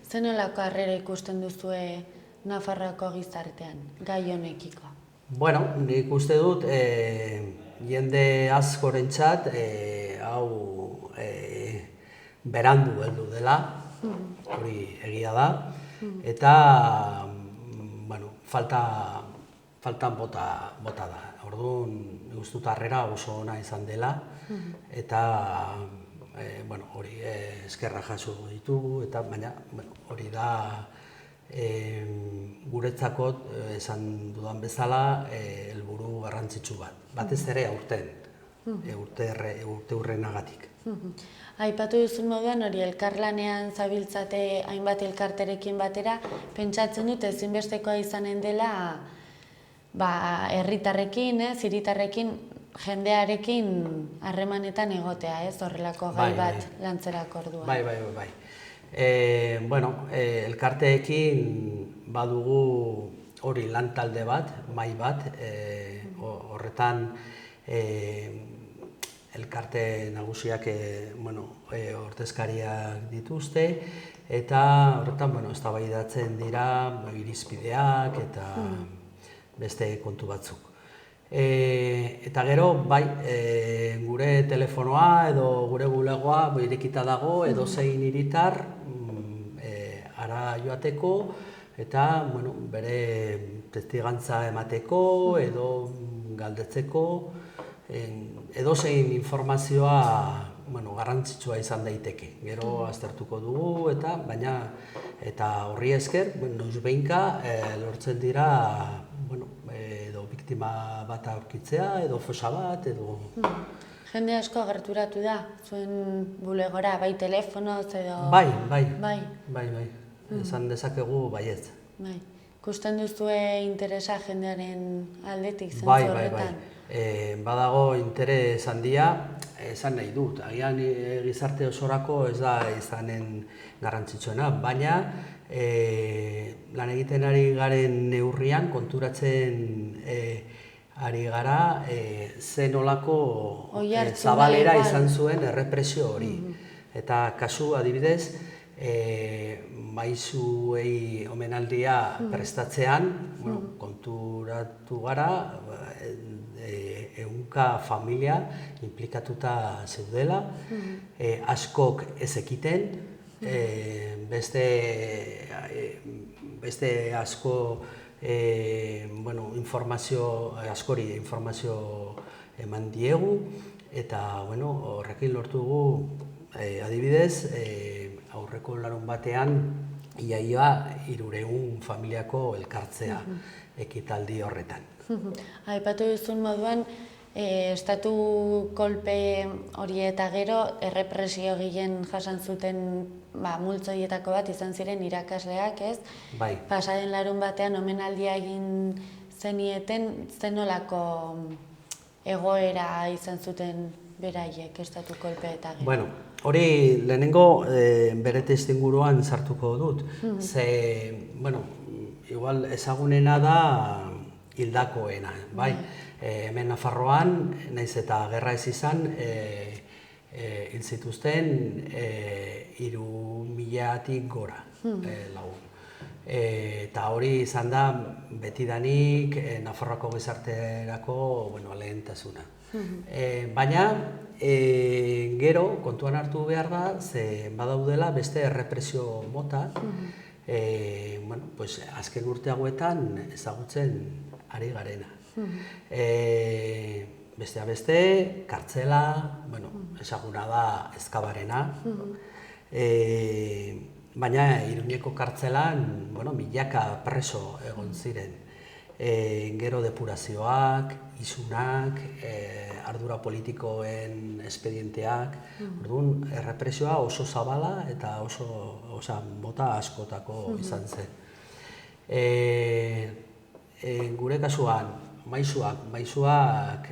Zer nolako harrera ikusten duzue Nafarroako gizartean, gai honekiko? Nik uste dut jende askorentzat hau berandu heldu dela, hori egia da, eta faltan bota da. Orduan, nik uste dut harrera oso ona izan dela, eta hori eskerra jaso ditugu, eta baina hori da guretzako esan dudan bezala helburu garrantzitsu bat. Batez ere aurten, urte hurrenagatik. Aipatu duzun moduan hori elkarlanean zabiltzate hainbat elkarterekin batera, pentsatzen dut ezinbestekoa izanen dela herritarrekin, hiritarrekin, jendearekin harremanetan egotea, horrelako gai bat lantzerako orduan. Bai. Elkarteekin badugu hori lan talde bat, mahai bat, horretan elkarte nagusiak ordezkariak dituzte, eta horretan eztabaidatzen dira irizpideak eta beste kontu batzuk. Eta gero, gure telefonoa edo gure bulegoa irekita dago edo zein hiritar ara joateko eta bere testigantza emateko edo galdetzeko edo zein informazioa garrantzitsua izan daiteke. Gero aztertuko dugu eta horri esker, noizbehinka lortzen dira edo biktima bat aurkitzea, edo fosa bat, edo... Jende asko gerturatu da, zuen bulegora, bai telefonoz edo... Bai. Esan dezakegu baietz. Ikusten duzue interesa jendearen aldetik zentzu horretan? Badago interes handia, esan nahi dut. Agian gizarte osorako ez da izanen garrantzitsuena, baina lan egiten ari garen neurrian konturatzen ari gara ze nolako zabalera izan zuen errepresio hori. Eta kasu adibidez, maizuei omenaldia prestatzean, konturatu gara, 100 familia implikatuta zeudela, askok ez ekiten, beste asko askori informazio eman diegu, eta horrekin lortu dugu, adibidez, aurreko larun batean iaia 300 familiako elkartzea ekitaldi horretan. Aipatu duzun moduan, estatu kolpe hori eta gero errepresio gehien jasan zuten multzo horietako bat izan ziren irakasleak, ez? Bai. Pasaden larun batean omenaldia egin zenieten, zenolako egoera izan zuten beraiek estatu kolpe eta gero? Bueno, hori lehenengo bere testuinguruan sartuko dut. Ze, bueno, igual ezagunena da hildakoena, bai? Hemen Nafarroan, naiz eta gerra ez izan, hil zituzten 3.000-tik gora lagun. Eta hori izan da betidanik Nafarroako gizarterako lehentasuna. Baina, gero kontuan hartu behar da, ze badaudela beste errepresio mota, azken urte hauetan ezagutzen ari garena. Besteak beste, kartzela, ezaguna da Ezkabarena, baina Iruñeko kartzelan milaka preso egon ziren. Gero depurazioak, isunak, ardura politikoen espedienteak, orduan errepresioa oso zabala eta oso mota askotako izan zen. Gure kasuan, maisuak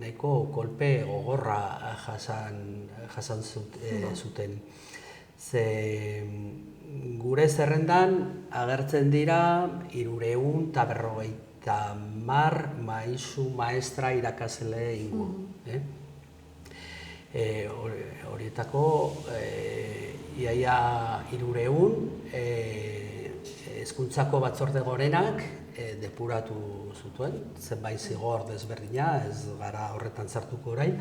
nahiko kolpe gogorra jasan zuten. Ze gure zerrendan agertzen dira 350 maisu maestra irakasle inguru. Horietako iaia 300 hezkuntzako batzorde gorenak depuratu zutuen, zenbait zigor desberdina, ez gara horretan sartuko orain.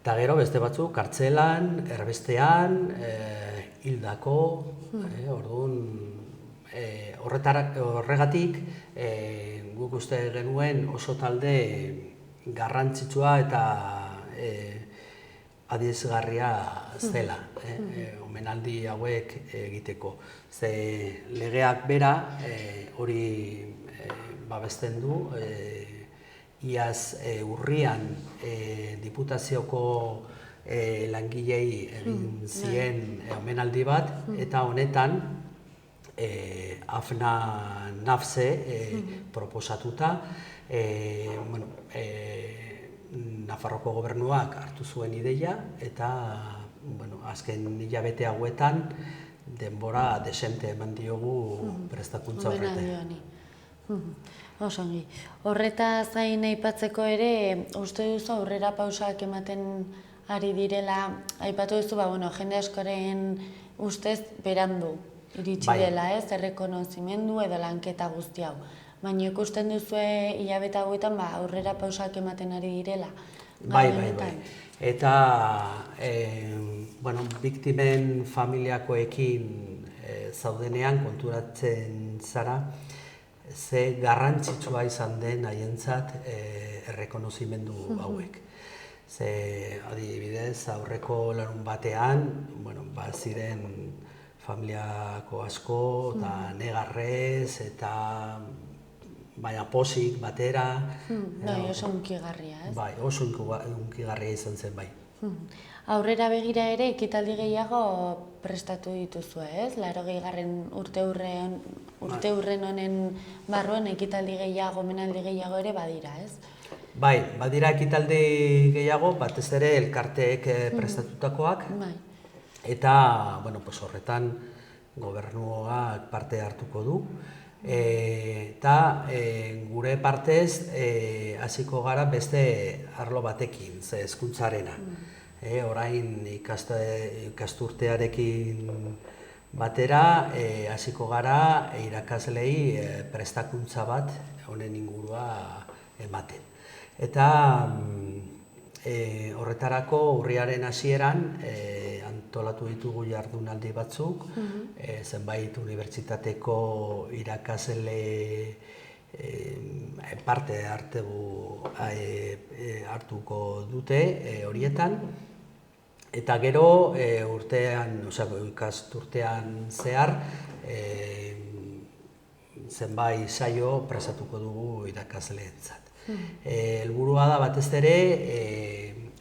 Eta gero beste batzuk kartzelan, erbestean, hildako, orduan horregatik guk uste genuen oso talde garrantzitsua eta adierazgarria zela, omenaldi hauek egiteko. Ze legeak bera hori babesten du, iaz urrian diputazioko langilei egin zien omenaldi bat, eta honetan AFNA-NAFSE proposatuta, Nafarroko gobernuak hartu zuen ideia, eta azken hilabete hauetan denbora desente eman diogu prestakuntza horretan. Osongi. Horretaz gain aipatzeko ere, uste duzu aurrera pausak ematen ari direla, aipatu duzu, jende askoren ustez berandu iritsi dela, ez, errekonozimendu edo lanketa guzti hau. Baina ikusten duzue hilabete hauetan aurrera pausak ematen ari direla. Bai. Eta biktimen familiakoekin zaudenean konturatzen zara, ze garrantzitsua izan den haientzat errekonozimendu hauek. Ze adibidez, aurreko larun batean, ziren familiako asko, eta negarrez, eta baina posik batera. Bai, oso hunkigarria, ez? Bai, oso hunkigarria izan zen, bai. Aurrera begira ere, ekitaldi gehiago prestatu dituzue, ez? 80. urte-urren honen barruan ekitaldi gehiago, omenaldi gehiago ere badira, ez? Bai, badira ekitaldi gehiago, batez ere elkarteek prestatutakoak. Eta, horretan gobernuak parte hartuko du. Eta gure partez hasiko gara beste arlo batekin, ze hezkuntzarena. Orain ikasturtearekin batera hasiko gara irakaslei prestakuntza bat honen ingurua ematen. Eta horretarako urriaren hasieran antolatu ditugu jardunaldi batzuk, zenbait unibertsitateko irakasle parte hartuko dute horietan, Eta gero ikasturtean zehar zenbait saio prestatuko dugu irakasleentzat. Helburua da batez ere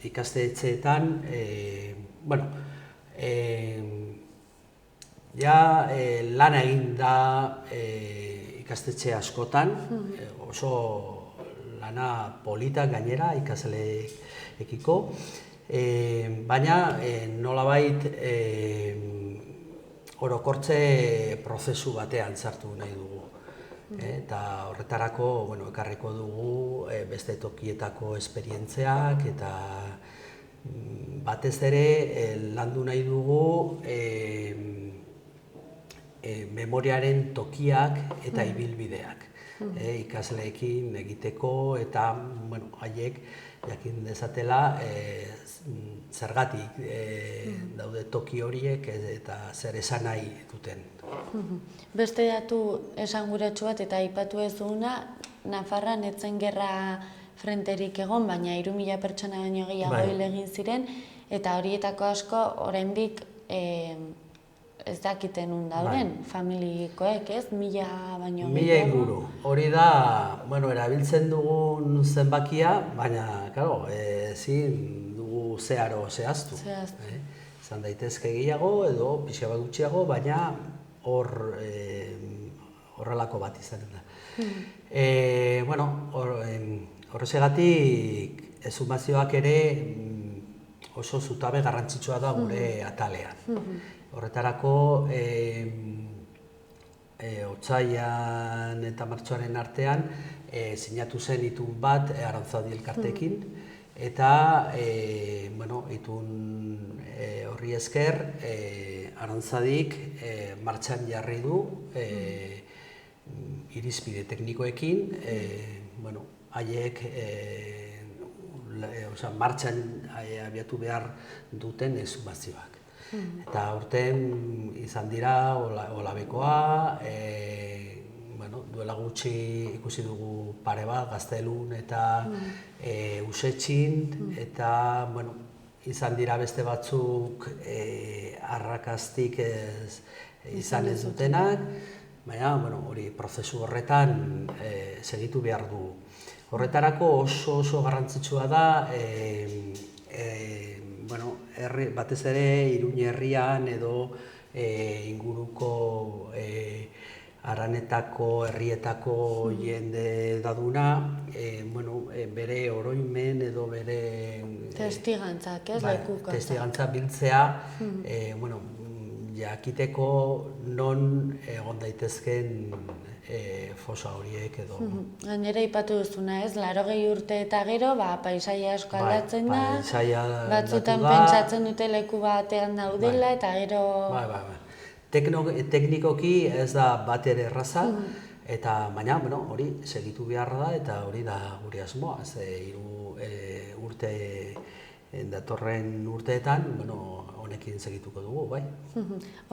ikastetxeetan lana egin da ikastetxe askotan, oso lana polita gainera ikasleekiko, baina nolabait orokortze prozesu batean sartu nahi dugu. Eta horretarako ekarriko dugu beste tokietako esperientziak eta batez ere landu nahi dugu memoriaren tokiak eta ibilbideak ikasleekin egiteko eta haiek jakin dezatela zergatik daude toki horiek eta zer esan nahi duten. Beste datu esanguratsu bat eta aipatu ez duguna, Nafarroan ez zen gerra frenterik egon, baina 3.000 pertsona baino gehiago hil egin ziren, eta horietako asko oraindik ez dakiten nun dauden, familikoek, ez? 1.000 baino gehiago. 1.000 inguru. Hori da, erabiltzen dugun zenbakia, baina, claro, ezin dugu zeharo zehaztu. Izan daitezke gehiago edo pixka bat gutxiago, baina horrelako bat izaten da. Horregatik, exhumazioak ere oso zutabe garrantzitsua da gure atalean. Horretarako, otsailean eta martxoaren artean sinatu zen itun bat Arantzadi elkarteekin, eta itun horri esker Arantzadik martxan jarri du irizpide teknikoekin, haiek martxan abiatu behar duten exhumazioak. Eta aurten izan dira Olabekoa, duela gutxi ikusi dugu pare bat, Gaztelun eta Usetxin, eta izan dira beste batzuk arrakastik izan ez dutenak, baina hori prozesu horretan segitu behar du. Horretarako oso garrantzitsua da batez ere Iruña herrian edo inguruko Aranetako, herrietako jende daduna, bere oroimen edo bere testigantzak, ez lekuko. Testigantza biltzea, jakiteko non egon daitezken fosa horiek edo. Gainera aipatu duzuna, ez? 80 urte eta gero, paisaia asko aldatzen da, batzutan pentsatzen dute leku batean daudela eta gero... Teknikoki ez da bat ere erraza, baina hori segitu behar da eta hori da gure asmoa. Datorren urteetan honekin segituko dugu, bai.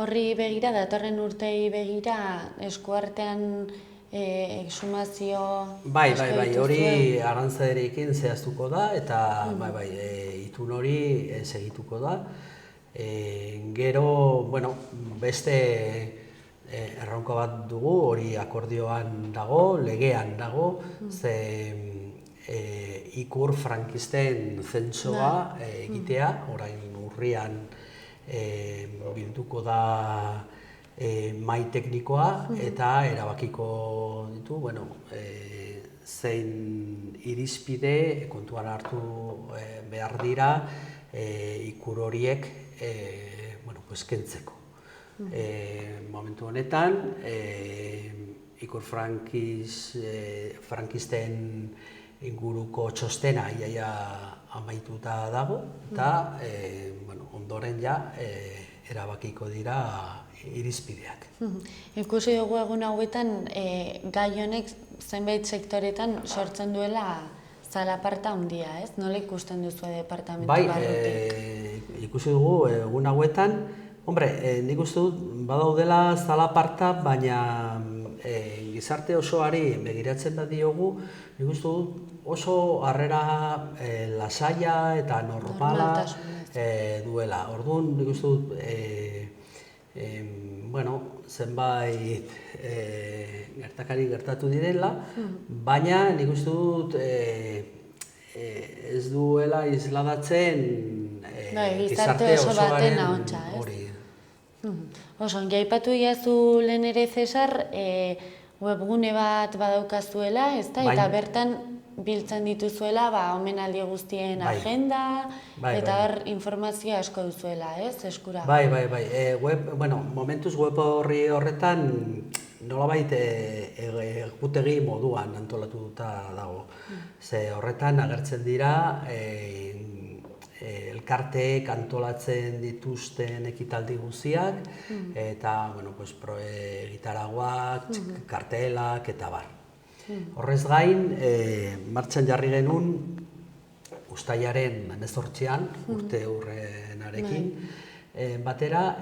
Horri begira, datorren urtei begira, eskuartean exhumazio... Bai, hori Arantzaderekin zehaztuko da eta itun hori segituko da. Gero, beste erronko bat dugu, hori akordioan dago, legean dago, ze ikur frankisten zentsoa egitea, orain urrian bilduko da mahai teknikoa eta erabakiko ditu, zein irizpide kontuan hartu behar dira ikur horiek kentzeko. Momentu honetan, ikur frankisten inguruko txostena iaia amaituta dago, eta ondoren erabakiko dira irizpideak. Ikusi dugu egun hauetan, gai honek zenbait sektoretan sortzen duela zalaparta handia, ez? Nola ikusten duzu departamentu barrutik? Ikusi dugu egun hauetan, nik uste dut badaudela zalaparta, baina gizarte osoari begiratzen badiogu, nik uste dut oso harrera lasaia eta normala duela. Orduan, nik uste dut, zenbait gertakari gertatu direla, baina nik uste dut ez duela isladatzen gizarte osoaren hori. Oso, jaipatu iazu lehen ere, Cesar, webgune bat badaukazuela, ezta? Eta bertan biltzen dituzuela omenaldi guztien agenda, eta informazio asko duzuela, ez? Eskura. Bai. Momentuz web horretan nolabait egutegi moduan antolatuta dago. Ze horretan agertzen dira elkarteek antolatzen dituzten ekitaldi guztiak, eta gitaragoak, kartelak eta bar. Horrez gain, martxan jarri genuen uztailaren 18an, urte hurrenarekin, batera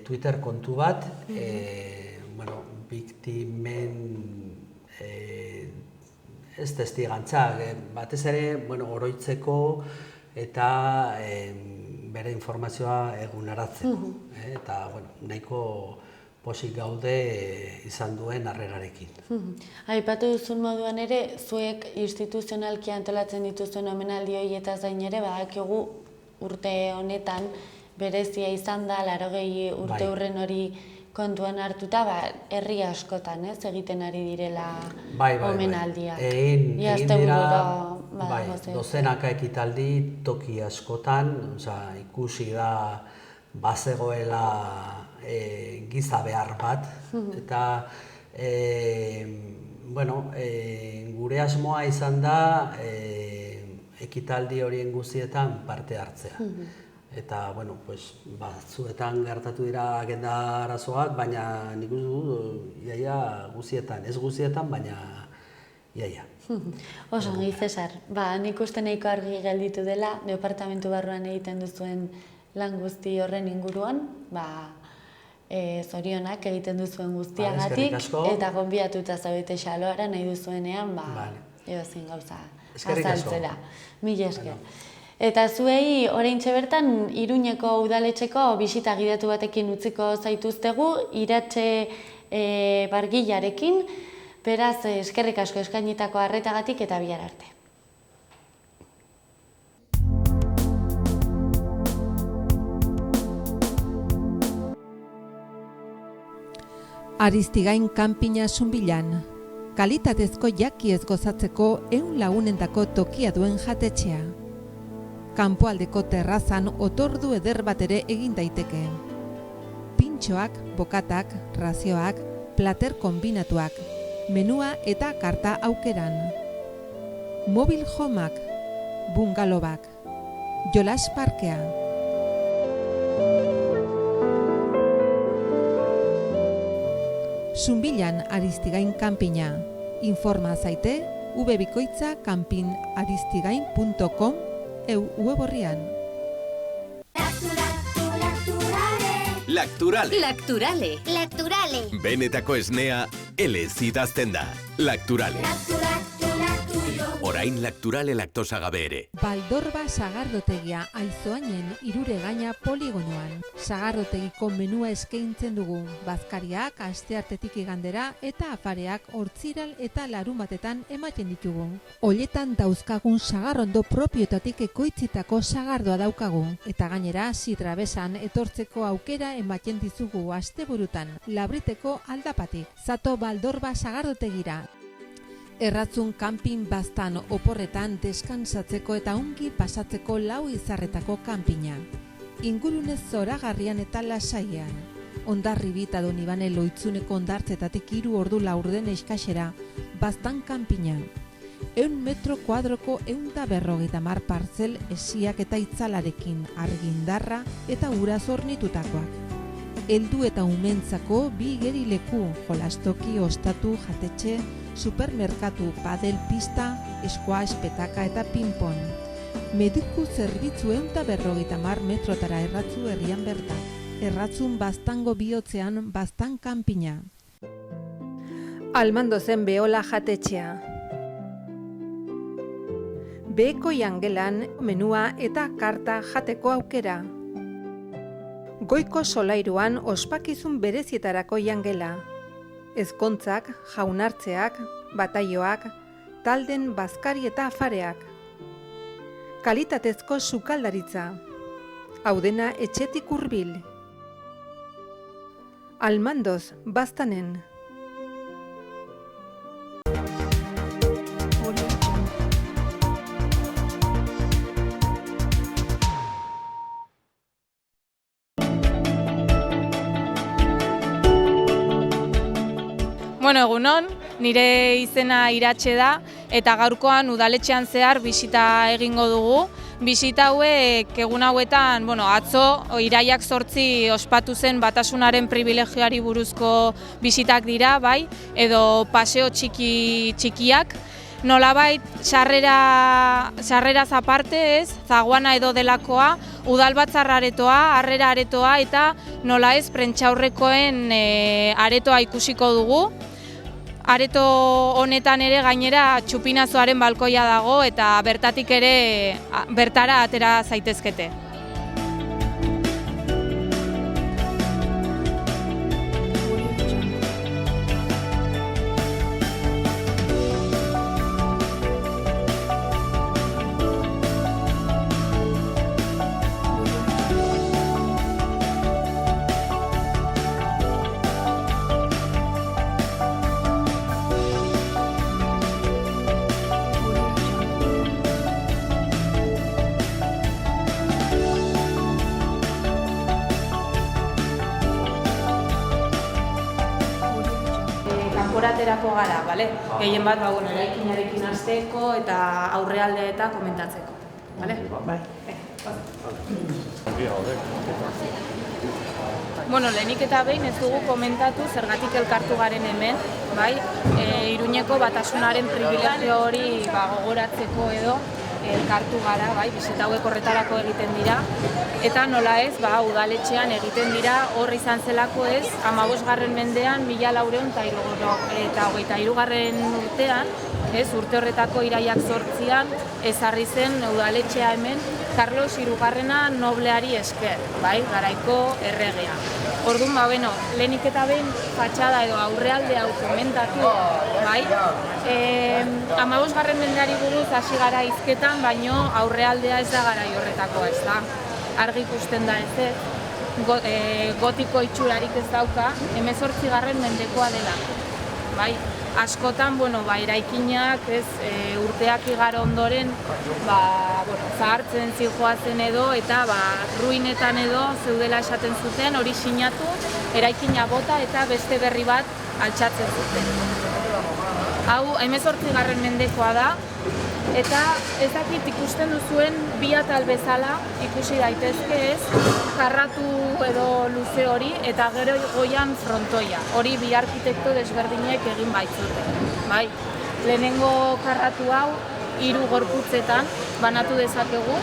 Twitter kontu bat, biktimen ez testigantzak, batez ere oroitzeko eta bere informazioa eguneratzeko. Eta nahiko posik gaude izan duen harrerarekin. Aipatu duzun moduan ere, zuek instituzionalki antolatzen dituzuen omenaldi horietaz gain ere, badakigu urte honetan berezia izan da, 80 urte hurren hori kontuan hartuta, herri askotan egiten ari direla omenaldia. Egin dira, dozenaka ekitaldi toki askotan, ikusi da bazegoela giza behar bat, eta gure asmoa izan da ekitaldi horien guztietan parte hartzea. Eta, batzuetan gertatu dira agenda arazoak, baina nik uste dut, iaia guztietan, ez guztietan, baina iaia. Oso, ongi, Cesar, nik uste nahiko argi gelditu dela, departamentu barruan egiten duzuen lan guzti horren inguruan, zorionak egiten duzuen guztiagatik, eta gonbidatuta zaudete Xaloara nahi duzuenean, edozein gauza azaltzera. Mila esker. Eta zuei, oraintxe bertan, Iruñeko udaletxeko bisita gidatu batekin utziko zaituztegu, Iratxe Bargilarekin, beraz, eskerrik asko eskainitako arretagatik eta bihar arte. Aristigain kanpina Zunbilan. Kalitatezko jakiez gozatzeko 100 lagunendako tokia duen jatetxea. Kanpoaldeko terrazan otordu eder bat ere egin daiteke. Pintxoak, bokatak, razioak, plater kombinatuak, menua eta karta aukeran. Mobil homak, bungalobak, jolas parkea. Zunbilan Aristigain kanpina. Informa zaite www.kanpinaristigain.com web orrian. Lacturale. Benetako esnea elez idazten da. Lacturale. Orain Lacturale laktosa gabe ere. Baldorba sagardotegia Aizoainen Iruregaina poligonoan. Sagardotegiko menua eskaintzen dugu. Bazkariak asteartetik igandera eta afareak ortziral eta larumatetan ematen ditugu. Oletan dauzkagun sagarrondo propiotatik ekoitzitako sagardoa daukagu. Eta gainera sidra besan etortzeko aukera ematen dizugu asteburutan. Labriteko aldapatik. Zato Baldorba sagardotegira. Erratzun kanpin baztan oporretan deskansatzeko eta ongi pasatzeko 4 izarretako kanpina. Ingurune zoragarrian eta lasaian. Hondarribi eta Donibane Loitzuneko hondartzetatik 3 ordu laurden eskasera, baztan kanpina. 100 metro kuadroko 150 partzel esiak eta itzalarekin, argindarra eta ura zornitutakoak. Heldu eta umentzako 2 igerileku, jolastoki, ostatu, jatetxe, supermerkatu, padel pista, squash, petaka eta ping-pong. Mediku zerbitzu 150 metrotara erratzu herrian bertan. Erratzun baztango bihotzean baztan kanpina. Almandozen Beola jatetxea. Beheko jangelan menua eta karta jateko aukera. Goiko solairuan ospakizun berezietarako jangela. Ezkontzak, jaunartzeak, bataioak, talden bazkari eta afareak. Kalitatezko sukaldaritza. Hau dena etxetik hurbil. Almandoz, Baztanen. Bueno, egunon, nire izena Iratxe da eta gaurkoan udaletxean zehar bisita egingo dugu. Bisita hauek egun hauetan, atzo iraiak 8 ospatu zen batasunaren privilegioari buruzko bisitak dira, bai, edo paseo txikiak. Nolabait, sarreraz aparte ez, zaguana edo delakoa, udalbatzar aretoa, harrera aretoa eta nola ez prentxaurrekoen aretoa ikusiko dugu. Areto honetan ere gainera txupinazoaren balkoia dago eta bertatik ere bertara atera zaitezkete. Kanporaterako gara, bale? Gehien bat, eraikinarekin hasteko eta aurrealdea eta komentatzeko, bale? Bai. Lehenik eta behin ez dugu komentatu zergatik elkartu garen hemen, bai? Iruñeko batasunaren privilegio hori gogoratzeko edo elkartu gara, bai? Bisita hauek horretarako egiten dira. Eta nola ez, udaletxean egiten dira, hor izan zelako ez, 15. mendean, 1423 urtean, urte horretako iraiak 8an, ezarri zen udaletxea hemen, Carlos Hirugarrena nobleari esker, bai, garaiko erregea. Orduan, lehenik eta behin fatxada edo aurrealde hau komentatu, bai, 15. mendeari buruz hasi gara hizketan, baino aurrealdea ez da garai horretakoa, ez da. Argi ikusten da ez, gotiko itxurarik ez dauka, 18. mendekoa dela. Bai, askotan, eraikinak urteak igaro ondoren zahartzen zijoazen edo eta ruinetan edo zeudela esaten zuten, hori sinatu, eraikina bota eta beste berri bat altxatzen zuten. Hau, 18. mendekoa da, eta ez dakit ikusten duzuen bi atal bezala ikusi daitezke ez, karratu edo luze hori eta gero goian frontoia. Hori bi arkitekto desberdinek egin baitzuten. Bai, lehenengo karratu hau 3 gorputzetan banatu dezakegu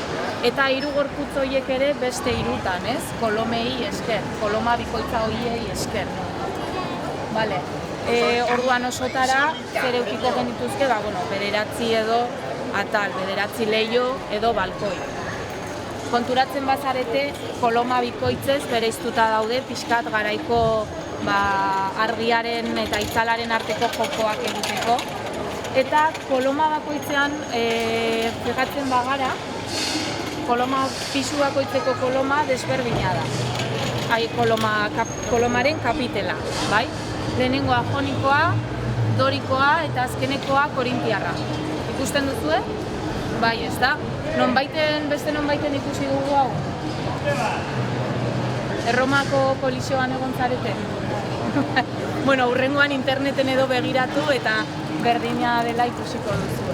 eta 3 gorputz horiek ere beste 3tan, ez? Kolomei esker, koloma bikoitza horiei esker. Bale. Orduan osotara zer eukiko genituzke, bederatzi edo atal, bederatzi leio edo balkoi. Konturatzen bazarete, koloma bikoitzez bereiztuta daude pixkat garaiko argiaren eta itzalaren arteko jokoak egiteko. Eta koloma bakoitzean, fijatzen bagara, pisu bakoitzeko koloma desberdina da. Kolomaren kapitela, bai? Lehenengoa jonikoa, dorikoa eta azkenekoa korintiarra. Ikusten duzue? Bai, ez da? Beste nonbaiten ikusi dugu hau? Erromako kolisioan egon zarete? Hurrengoan interneten edo begiratu eta berdina dela ikusiko duzu.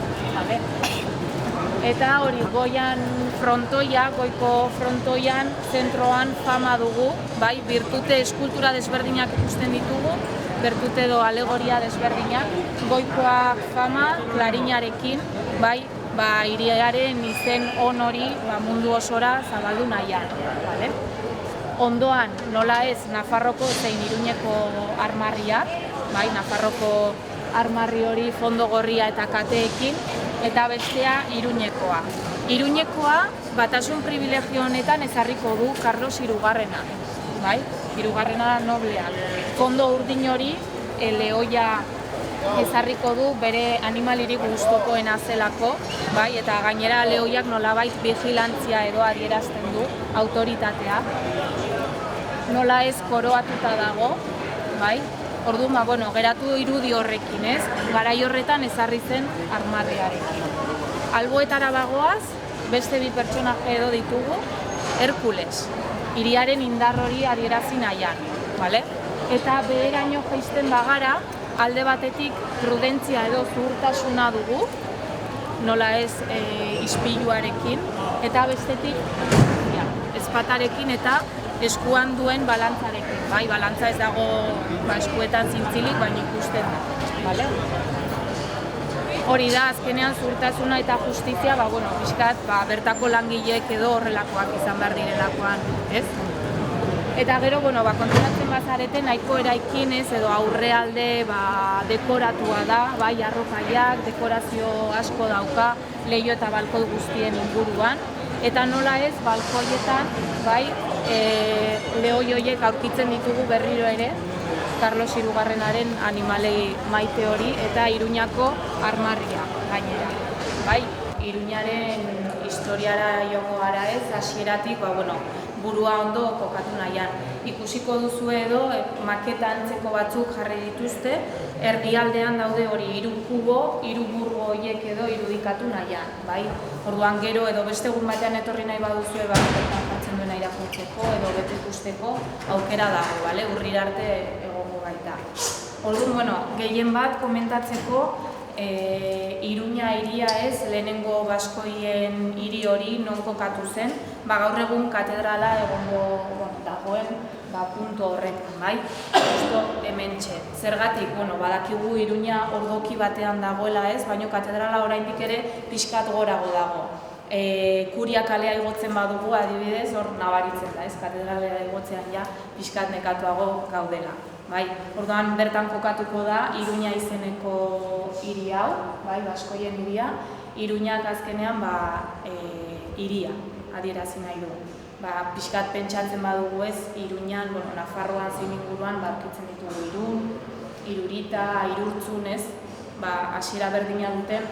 Eta hori, goian frontoia, goiko frontoian, zentroan fama dugu, bai, birtute eskultura desberdinak ikusten ditugu, bertute edo alegoria desberdinak, goikoa fama, klarinarekin, bai, hiriaren izen on hori mundu osora zabaldu nahian. Ondoan, nola ez, Nafarroko zein Iruñeko armarriak, bai, Nafarroko armarri hori fondo gorria eta kateekin, eta bestea Iruñekoa. Iruñekoa batasun privilegio honetan ezarriko du Carlos Hirugarrena, bai? Hirugarrena noblea. Fondo urdin hori lehoia ezarriko du bere animalirik gustukoena zelako, bai? Eta gainera lehoiak nolabait vigilantzia edo adierazten du autoritatea. Nola ez koroatuta dago, bai? Orduan, geratu irudi horrekin, ez? Garai horretan ezarri zen armarriarekin. Alboetara bagoaz, beste bi pertsonaje edo ditugu, Herkules, hiriaren indar hori adierazi nahian, bale? Eta beheraino jaisten bagara, alde batetik prudentzia edo zuhurtasuna dugu, nola ez ispiluarekin, eta bestetik ezpatarekin eta eskuan duen balantzarekin. Bai, balantza ez dago eskuetan zintzilik, baina ikusten da. Bale? Hori da, azkenean zuhurtasuna eta justizia, pixkat, bertako langileek edo horrelakoak izan behar direlakoan, ez? Eta gero, konturatzen bazareten, nahiko eraikin ez, edo aurrealde dekoratua da, bai, arrokaiak, dekorazio asko dauka, leiho eta balkoi guztien inguruan, eta nola ez, balkoietan, bai, lehoi horiek aurkitzen ditugu berriro ere, Carlos Hirugarrenaren animalei maite hori, eta Iruñako armarria gainera. Bai, Iruñaren historiara joango gara ez, hasieratik, burua ondo kokatu nahian. Ikusiko duzu edo, maketa antzeko batzuk jarri dituzte, erdialdean daude hori 3 kubo, 3 burgo horiek edo irudikatu nahian, bai? Orduan gero edo beste egun batean etorri nahi baduzue, bertan jartzen duena irakurtzeko edo bete ikusteko aukera dago, bale? Urrira arte egongo baita. Orduan, gehien bat komentatzeko, Iruña hiria ez, lehenengo baskoien hiri hori non kokatu zen, gaur egun katedrala egongo dagoen punto horretan, bai? Justo hementxe. Zergatik, badakigu Iruña ordoki batean dagoela ez, baina katedrala oraindik ere pixkat gorago dago. Kuria kalea igotzen badugu adibidez, hor nabaritzen da ez, katedralea igotzean ja pixkat nekatuago gaudela. Bai, orduan bertan kokatuko da Iruña izeneko hiri hau, bai, baskoien hiria, Iruñak azkenean hiria adierazi nahi du. Pixkat pentsatzen badugu ez, Iruñan, Nafarroan zein inguruan barkitzen ditugu Irun, Irurita, Irurtzun ez, hasiera berdina duten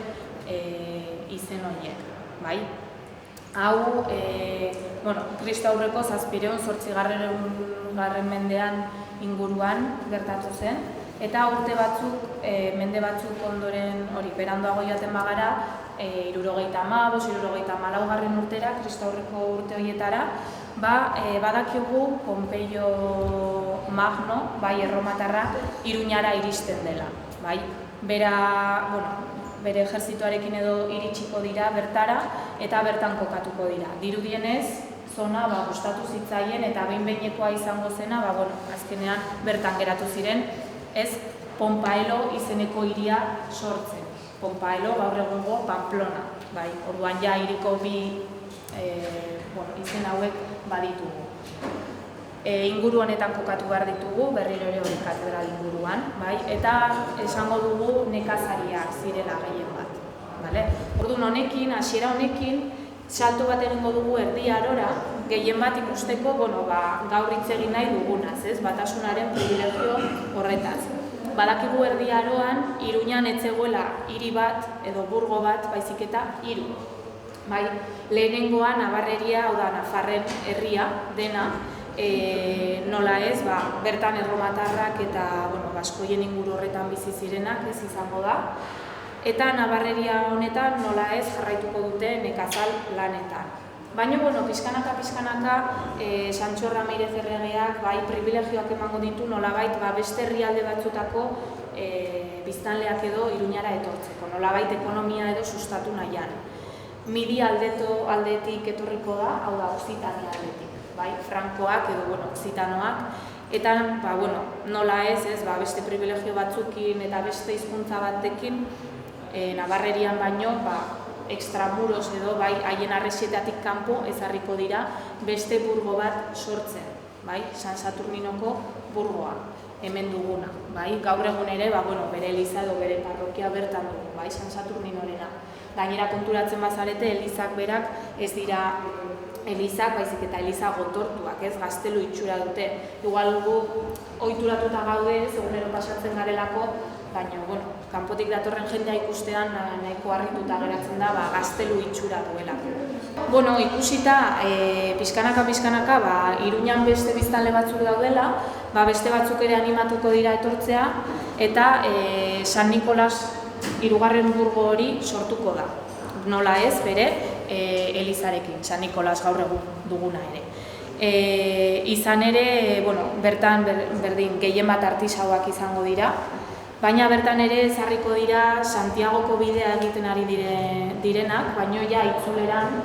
izen horiek, bai. Hau, Kristo aurreko 708. mendean inguruan gertatu zen, eta urte batzuk, mende batzuk ondoren hori beranduago joaten bagara, 75-74 urtera, Kristo aurreko urte horietara, badakigu Pompeio Magno, bai, erromatarra, Iruñara iristen dela, bai. Bere ejerzitoarekin edo iritsiko dira bertara eta bertan kokatuko dira. Dirudienez, zona gustatu zitzaien eta behin-behinekoa izango zena, azkenean bertan geratu ziren, ez Pompaelo izeneko hiria sortzen. Pompaelo gaur egungo Pamplona, bai, orduan ja hiriko bi izen hauek baditugu. Inguru honetan kokatu behar ditugu, berriro ere hori katedral inguruan, bai, eta esango dugu nekazariak zirela gehien bat, bale? Orduan honekin, hasiera honekin, salto bat egingo dugu Erdi Arora, gehien bat ikusteko, gaur hitz egin nahi dugunaz, ez? Batasunaren privilegio horretaz. Badakigu Erdi Aroan, Iruñan ez zegoela hiri bat edo burgo bat, baizik eta 3. Bai, lehenengoa Navarreria, hau da Nafarren herria dena, nola ez, bertan erromatarrak eta baskoien inguru horretan bizi zirenak ez izango da. Eta Navarreria honetan nola ez jarraituko dute nekazal lanetan. Baina, pixkanaka, Sancho Ramirez erregeak privilegioak emango ditu nolabait beste herrialde batzutako biztanleak edo Iruñara etortzeko, nolabait ekonomia edo sustatu nahian. Midi aldetik etorriko da, hau da, Occitania aldetik. Frankoak edo Occitanoak, eta nola ez, beste privilegio batzukin eta beste hizkuntza batekin Navarrerian baino extramuros edo haien arresietatik kanpo ezarriko dira beste burgo bat sortzen, San Saturninoko burgoa. hemen duguna, bai? Gaur egun ere, bere eliza edo bere parrokia bertan dugu, bai? San Saturninorena. Gainera konturatzen bazarete, elizak berak ez dira elizak, baizik eta eliza gotortuak, ez? Gaztelu itxura dute. Igual gu ohituratuta gaude, egunero pasatzen garelako, baina, kanpotik datorren jendea ikustean nahiko harrituta geratzen da, gaztelu itxura duelako. Ikusita, pixkanaka, Iruñan beste biztanle batzuk daudela, beste batzuk ere animatuko dira etortzea, eta San Nikolas hirugarren burgo hori sortuko da. Nola ez, bere, elizarekin, San Nikolas gaur egun duguna ere. Izan ere, bertan berdin gehien bat artisauak izango dira, baina bertan ere ezarriko dira Santiagoko bidea egiten ari direnak, baina ja itzuleran,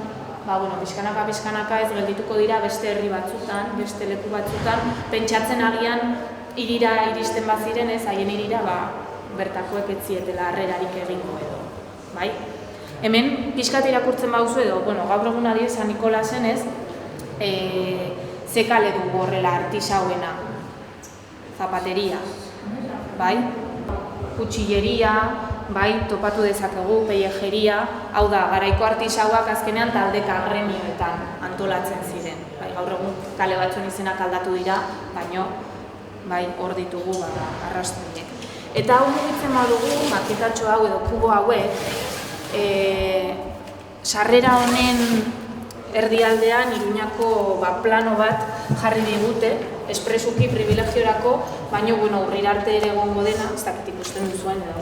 pixkanaka ez geldituko dira beste herri batzutan, beste leku batzutan, pentsatzen agian hirira iristen baziren ez, haien hirira bertakoek ez zietela harrerarik egingo edo. Bai? Hemen pixkat irakurtzen baduzu edo, gaur egun adibidez San Nikolasen ez, zekale dugu horrela artisauena, zapateria, bai? Kutxilleria, bai, topatu dezakegu, pellejeria, hau da, garaiko artisauak azkenean taldeka gremioetan antolatzen ziren. Bai, gaur egun kale batzuen izenak aldatu dira, baino, bai, hor ditugu arrastoiek. Eta hau mugitzen badugu, maketatxo hau edo kubo hauek, sarrera honen erdialdean Iruñako plano bat jarri digute, espresuki privilegiorako, baina urrira arte ere egongo dena, ez dakit ikusten duzuen edo,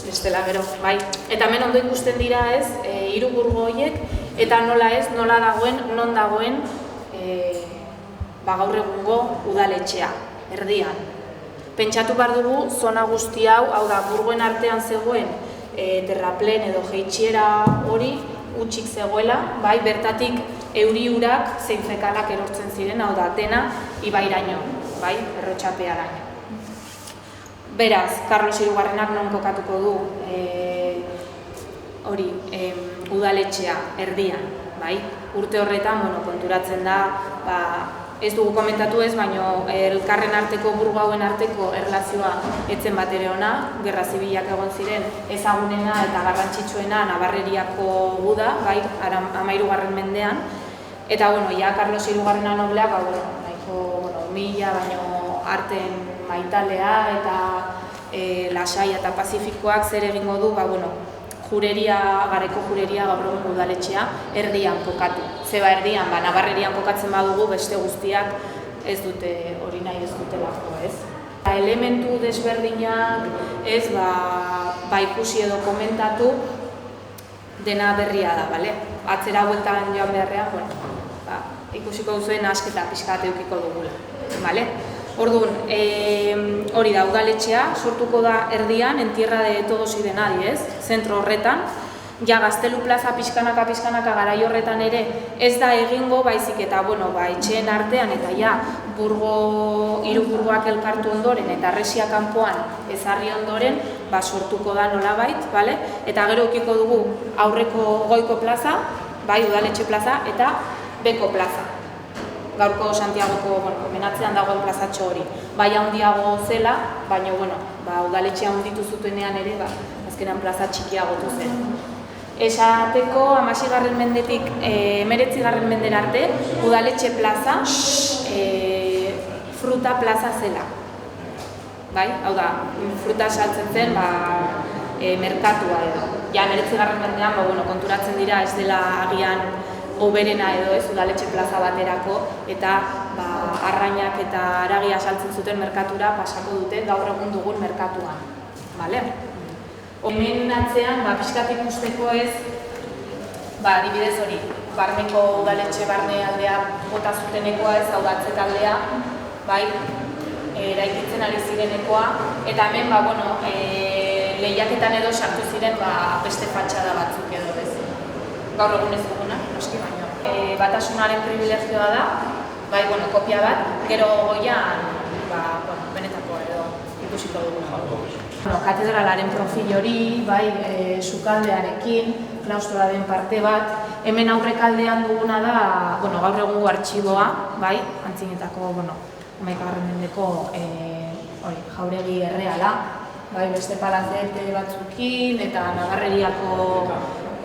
bestela gero, bai. Eta hemen ondo ikusten dira ez, hiru burgo horiek, eta nola ez, non dagoen gaur egungo udaletxea, erdian. Pentsatu behar dugu, zona guzti hau da, burgoen artean zegoen terraplen edo jeitxiera hori, utxik zegoela, bai, bertatik euri urak zein fekalak erortzen ziren, hau da, dena ibairaino, bai, Errotxapearaino. Beraz, Carlos Hirugarrenak non kokatuko du hori, udaletxea, erdian, bai, urte horretan, konturatzen da, ez dugu komentatu ez, baina elkarren arteko burgo hauen arteko erlazioa etzen bat ere ona, gerra zibilak egon ziren ezagunena eta garrantzitsuena Nabarreriako guda, bai, 13. mendean. Eta, ja, Carlos Hirugarrena nobleak, nahiko, mila, baino arten maitalea eta lasai eta pazifikoak zer egingo du, garaiko jureria gaur egun udaletxea erdian kokatu. Zeba erdian, Nabarrerian kokatzen badugu beste guztiak ez dute hori nahi ez dutelako, ez? Elementu desberdinak ez, ikusi edo komentatu dena berria da, bale? Atzera bueltan joan beharrean, ikusiko duzuen asketa pixkat edukiko dugula, bale? Orduan, hori da, udaletxea sortuko da erdian, en Tierra de Todos y de Nadie, ez? Zentro horretan. Ja, Gaztelu plaza pixkanaka garai horretan ere ez da egingo, baizik eta, etxeen artean eta ja, hiru burgoak elkartu ondoren eta Arresia kanpoan ezarri ondoren, sortuko da nolabait, bale? Eta gero ukiko dugu aurreko goiko plaza, bai, udaletxe plaza eta beko plaza. Gaurko Santiagoko, menatzean dagoen plazatxo hori. Bai handiago zela, baina, udaletxea handitu zutenean ere, azkenan plaza txikiagotu zen. Esateko, 16. mendetik 19. mendera arte, udaletxe plaza, fruta plaza zela. Bai, hau da, fruta saltzen zen, merkatua edo. Ja, 19. mendean, konturatzen dira ez dela agian oberena edo ez, udaletxe plaza baterako, eta arrainak eta haragia saltzen zuten merkatura pasako dute gaur egun dugun merkatuan. Bale? Hemen atzean, pixkat ikusteko ez, adibidez hori, barneko udaletxe barne aldea bota zutenekoa ez, hau da atzekaldea, bai, eraikitzen ari zirenekoa, eta hemen, lehiaketan edo sartu ziren beste fatxada batzuk edo ez. Gaur egun ez duguna, noski baino. Batasunaren privilegioa da, kopia bat, gero goian, benetako edo ikusiko dugu. Katedralaren profil hori, sukaldearekin, klaustroaren parte bat, hemen aurrekaldean duguna da, gaur egungo artxiboa, antzinetako, 11. mendeko jauregi erreala, bai, beste palazete batzukin eta Navarreriako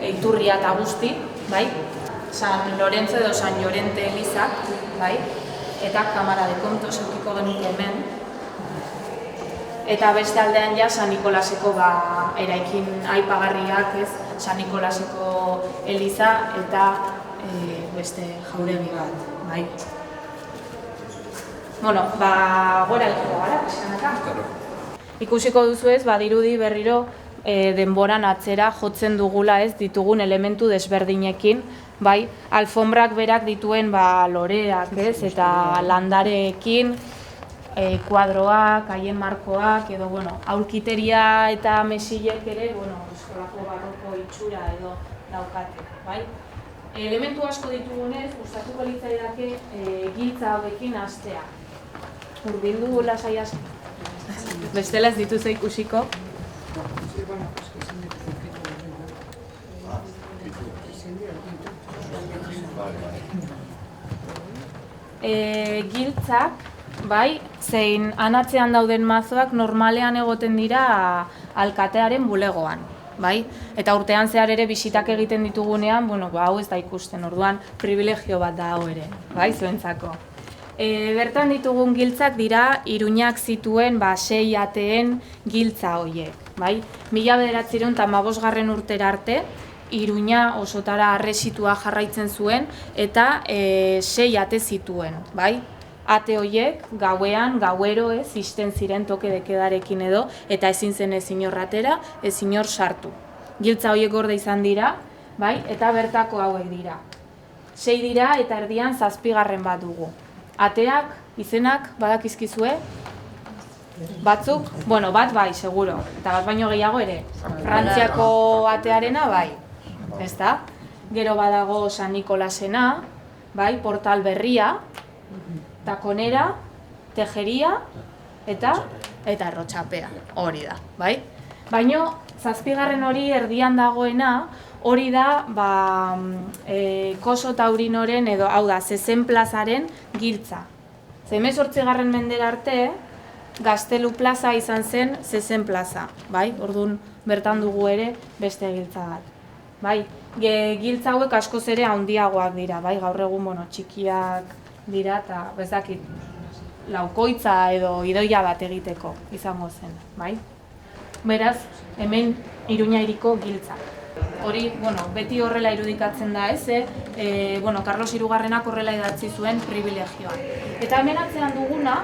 iturria eta guzti, bai, San Lorenzo edo San Llorente elizak, bai, eta Kamara de Kontos eukiko genuke hemen. Eta beste aldean ja San Nikolaseko eraikin aipagarriak, ez, San Nikolaseko eliza eta beste jauregi bat, bai. Bueno, gora elko gara, pixkanaka. Ikusiko duzu ez, badirudi berriro denboran atzera jotzen dugula ez ditugun elementu desberdinekin, bai, alfombrak berak dituen loreak ez, eta landareekin, kuadroak, haien markoak, edo, aulkiteria eta mesilek ere, eskolako barroko itxura edo daukate, bai. Elementu asko ditugunez, gustatuko litzaidake giltza hauekin hastea. Hurbildu lasai asko. Bestela ez dituzu ikusiko. Giltzak, bai, zein anatzean dauden mazoak normalean egoten dira alkatearen bulegoan, bai? Eta urtean zehar ere bisitak egiten ditugunean, hau ez da ikusten, orduan privilegio bat da hau ere, bai, zuentzako. Bertan ditugun giltzak dira Iruñak zituen 6 ateen giltza horiek, bai? 1915 urtera arte, Iruña osotara arresitua jarraitzen zuen eta 6 ate zituen, bai? Ate horiek gauero ez, isten ziren toke dekedarekin edo, eta ezin zen ez inor atera, ez inor sartu. Giltza horiek gorde izan dira, bai? Eta bertako hauek dira. 6 dira eta erdian 7. bat dugu. Ateak, izenak, badakizkizue? Batzuk? Bat bai, seguro. Eta bat baino gehiago ere. Frantziako atearena bai. Ezta? Gero badago San Nikolasena, bai, Portal Berria, Takonera, Tejeria eta Errotxapea. Hori da, bai? Baino, 7. hori erdian dagoena, hori da Koso Taurinoren edo, hau da, Zezen plazaren giltza. 18. mendera arte, Gaztelu plaza izan zen Zezen plaza, bai? Orduan bertan dugu ere beste giltza bat. Bai, giltza hauek askoz ere handiagoak dira, bai? Gaur egun txikiak dira eta bezakit laukoitza edo idoia bat egiteko izango zen, bai? Beraz, hemen Iruña hiriko giltza. Hori, beti horrela irudikatzen da, ez? Carlos Hirugarrenak horrela idatzi zuen privilegioa. Eta hemen atzean duguna,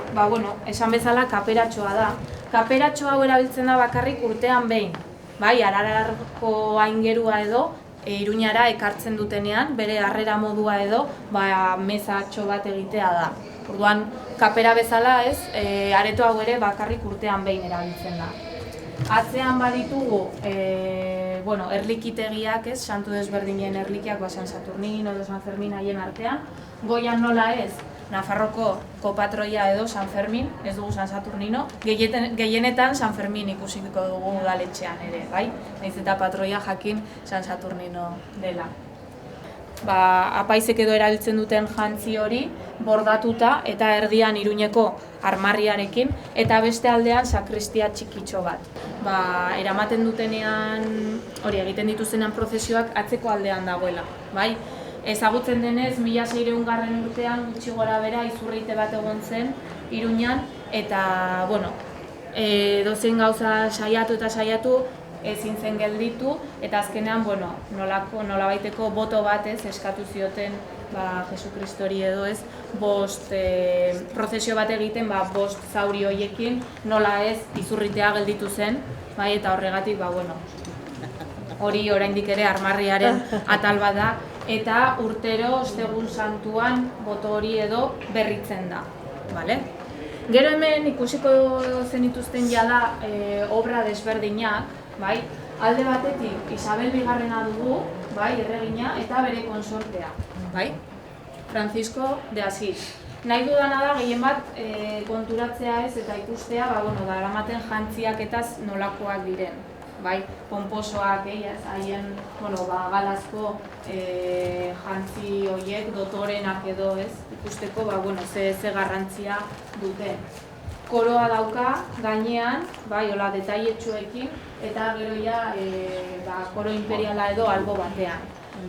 esan bezala kaperatxoa da. Kaperatxo hau erabiltzen da bakarrik urtean behin. Bai, Ararako aingerua edo, Iruñara ekartzen dutenean, bere harrera modua edo, mezatxo bat egitea da. Orduan, kapera bezala ez, areto hau ere bakarrik urtean behin erabiltzen da. Atzean baditugu, erlikitegiak ez, santu desberdinen erlikiak, San Saturnino edo San Fermin haien artean. Goian nola ez, Nafarroko kopatroia edo San Fermin, ez dugu San Saturnino, gehienetan San Fermin ikusiko dugu udaletxean ere, bai? Nahiz eta patroia jakin San Saturnino dela. Apaizek edo erabiltzen duten jantzi hori bordatuta eta erdian Iruñeko armarriarekin eta beste aldean sakristia txikitxo bat. Eramaten dutenean, hori egiten dituzenean prozesioak atzeko aldean dagoela, bai? Ezagutzen denez, 1600 urtean gutxi gora bera izurrite bat egon zen Iruñan eta, dozein gauza saiatu ezin zen gelditu eta azkenean, nolabaiteko boto bat ez eskatu zioten Jesukristori edo ez, 5 prozesio bat egiten, 5 zauri horiekin nola ez izurritea gelditu zen, eta horregatik, hori oraindik ere armarriaren atal bat da, eta urtero ostegun santuan boto hori edo berritzen da. Gero hemen ikusiko zenituzten jada obra desberdinak, alde batetik Isabel Bigarrena dugu, erregina, eta bere konsortea, Francisco de Asís. Nahi dudana da gehien bat konturatzea ez eta ikustea daramaten jantziak eta nolakoak diren. bai, pomposoak, haien, galazko jantzi horiek, dotorenak edo, ikusteko, ze garrantzia dute. Koroa dauka, gainean, hola, detailetsuekin, eta gero koro imperiala edo albo batean.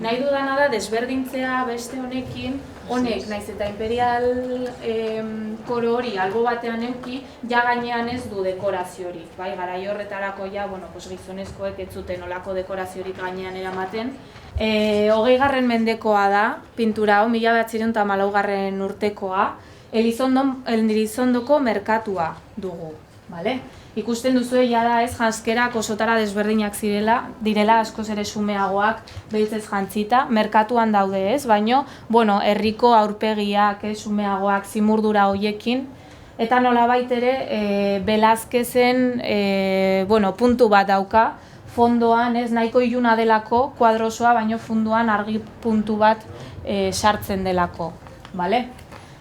Nahi dudana da, desberdintzea beste honekin, honek, naiz eta imperial koro hori albo batean euki, ja gainean ez du dekoraziorik. Garai horretarako gizonezkoek ez zuten olako dekoraziorik gainean eramaten. 20. mendekoa da, pintura hau, 1914 urtekoa, Elizondoko merkatua dugu. Ikusten duzu jada janskerak osotara desberdinak direla askoz ere xumeagoak behitzez jantzita, merkatuan daude baina herriko aurpegiak xumeagoak zimurdura hoiekin, eta nolabait ere Velázquezen puntu bat dauka, fondoan nahiko iluna delako kuadrosoa, baina funduan argi puntu bat sartzen delako.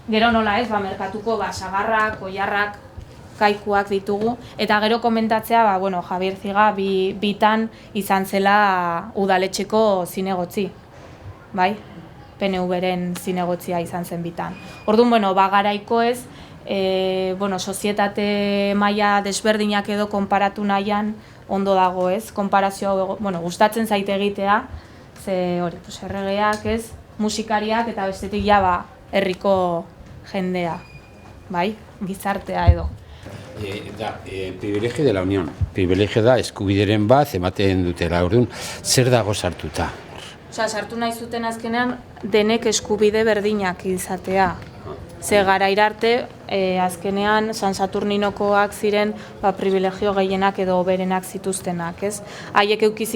Gero nola merkatuko sagarrak, oilarrak, kaikuak ditugu, eta gero komentatzea, Javier Ziga bitan izan zela udaletxeko zinegotzi, PNV-ren zinegotzia izan zen bitan. Orduan, garaiko ez, sozietate maila desberdinak edo konparatu nahian ondo dago ez, konparazio, gustatzen zaite egitea, ze hori, erregeak ez, musikariak eta bestetik herriko jendea, gizartea edo. Privilegio de la Unión. Privilegio da eskubideren bat ematen dutela. Orduan, zer dago sartuta? Sartu nahi zuten azkenean denek eskubide berdinak izatea. Ze garaira arte, azkenean San Saturninokoak ziren privilegio gehienak edo berenak zituztenak, ez? Haiek euki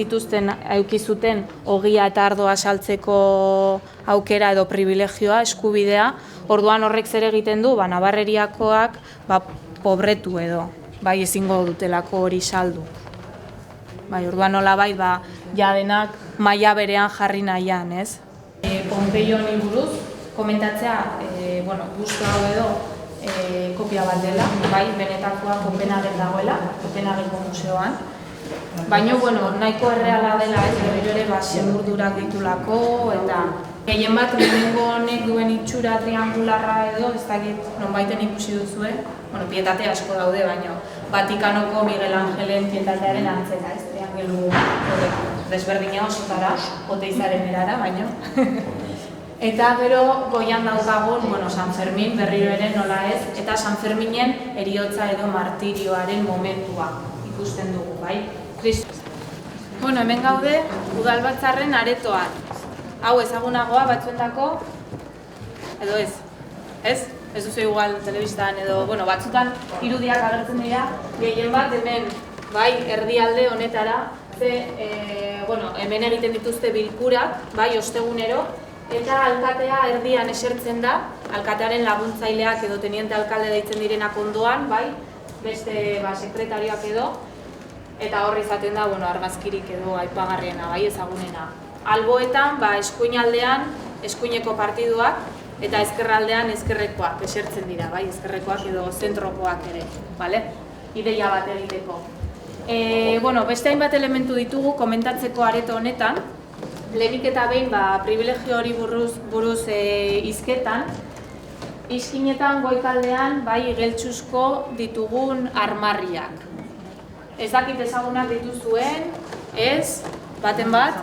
zuten ogia eta ardoa saltzeko aukera edo privilegioa, eskubidea, orduan horrek zer egiten du, nabarreriakoak pobretu edo, ezingo dutelako hori saldu. Orduan nolabait, jadenak maila berean jarri nahian, ez? Pompeioni buruz, komentatzea, guztu hau edo kopia bat dela, benetakoa Kopenhagen dagoela, Kopenhagengo museoan. Baina, nahiko erreala dela, berriro ere semurdurak ditulako, eta gehien bat lehenengo honek duen itxura triangularra edo, ez dakit nonbaiten ikusi duzue, pietate asko daude, baina Vatikanoko Miguel Angelen pietatearen antzera, ez triangelu desberdina osotara, Oteizaren erara, baina. Eta gero goian daukagun San Fermin berriro ere nola ez, eta San Ferminen heriotza edo martirioaren momentua ikusten dugu, Hemen gaude Udalbatzarren aretoan. Hau ezagunagoa batzuentako, edo ez? Ez? Ez duzu igual telebistan edo, batzutan irudiak agertzen dira, gehien bat hemen, erdialde honetara, hemen egiten dituzte bilkurak, ostegunero, eta alkatea erdian esertzen da, alkatearen laguntzaileak edo teniente alkalde deitzen direnak ondoan, beste sekretarioak edo, eta horri izaten da argazkirik edo aipagarriena, ezagunena. Alboetan, eskuinaldean, eskuineko partiduak, eta ezkerraldean ezkerrekoak esertzen dira, ezkerrekoak edo zentrokoak ere, ideia bat egiteko. Beste hainbat elementu ditugu komentatzeko areto honetan, lehenik eta behin privilegio hori buruz hizketan, izkinetan goikaldean geltsuzko ditugun armarriak. Ez dakit ezagunak dituzuen, ez, baten bat.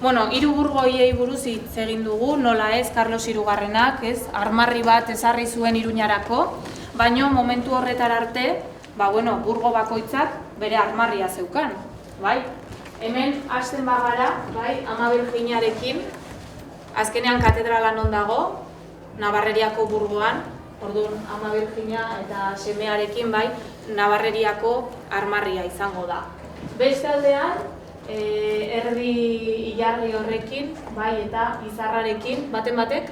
Hiru burgoiei buruz hitz egin dugu, nola ez, Carlos Hirugarrenak, ez, armarri bat ezarri zuen Iruñarako, baina momentu horretara arte, burgo bakoitzak bere armarria zeukan, Hemen hasten bagara, Ama Birjinarekin, azkenean katedrala non dago, Nabarreriako burgoan, orduan Ama Birjina eta semearekin, Nabarreriako armarria izango da. Beste aldean, erdi ilargi horrekin, eta izarrarekin, baten batek?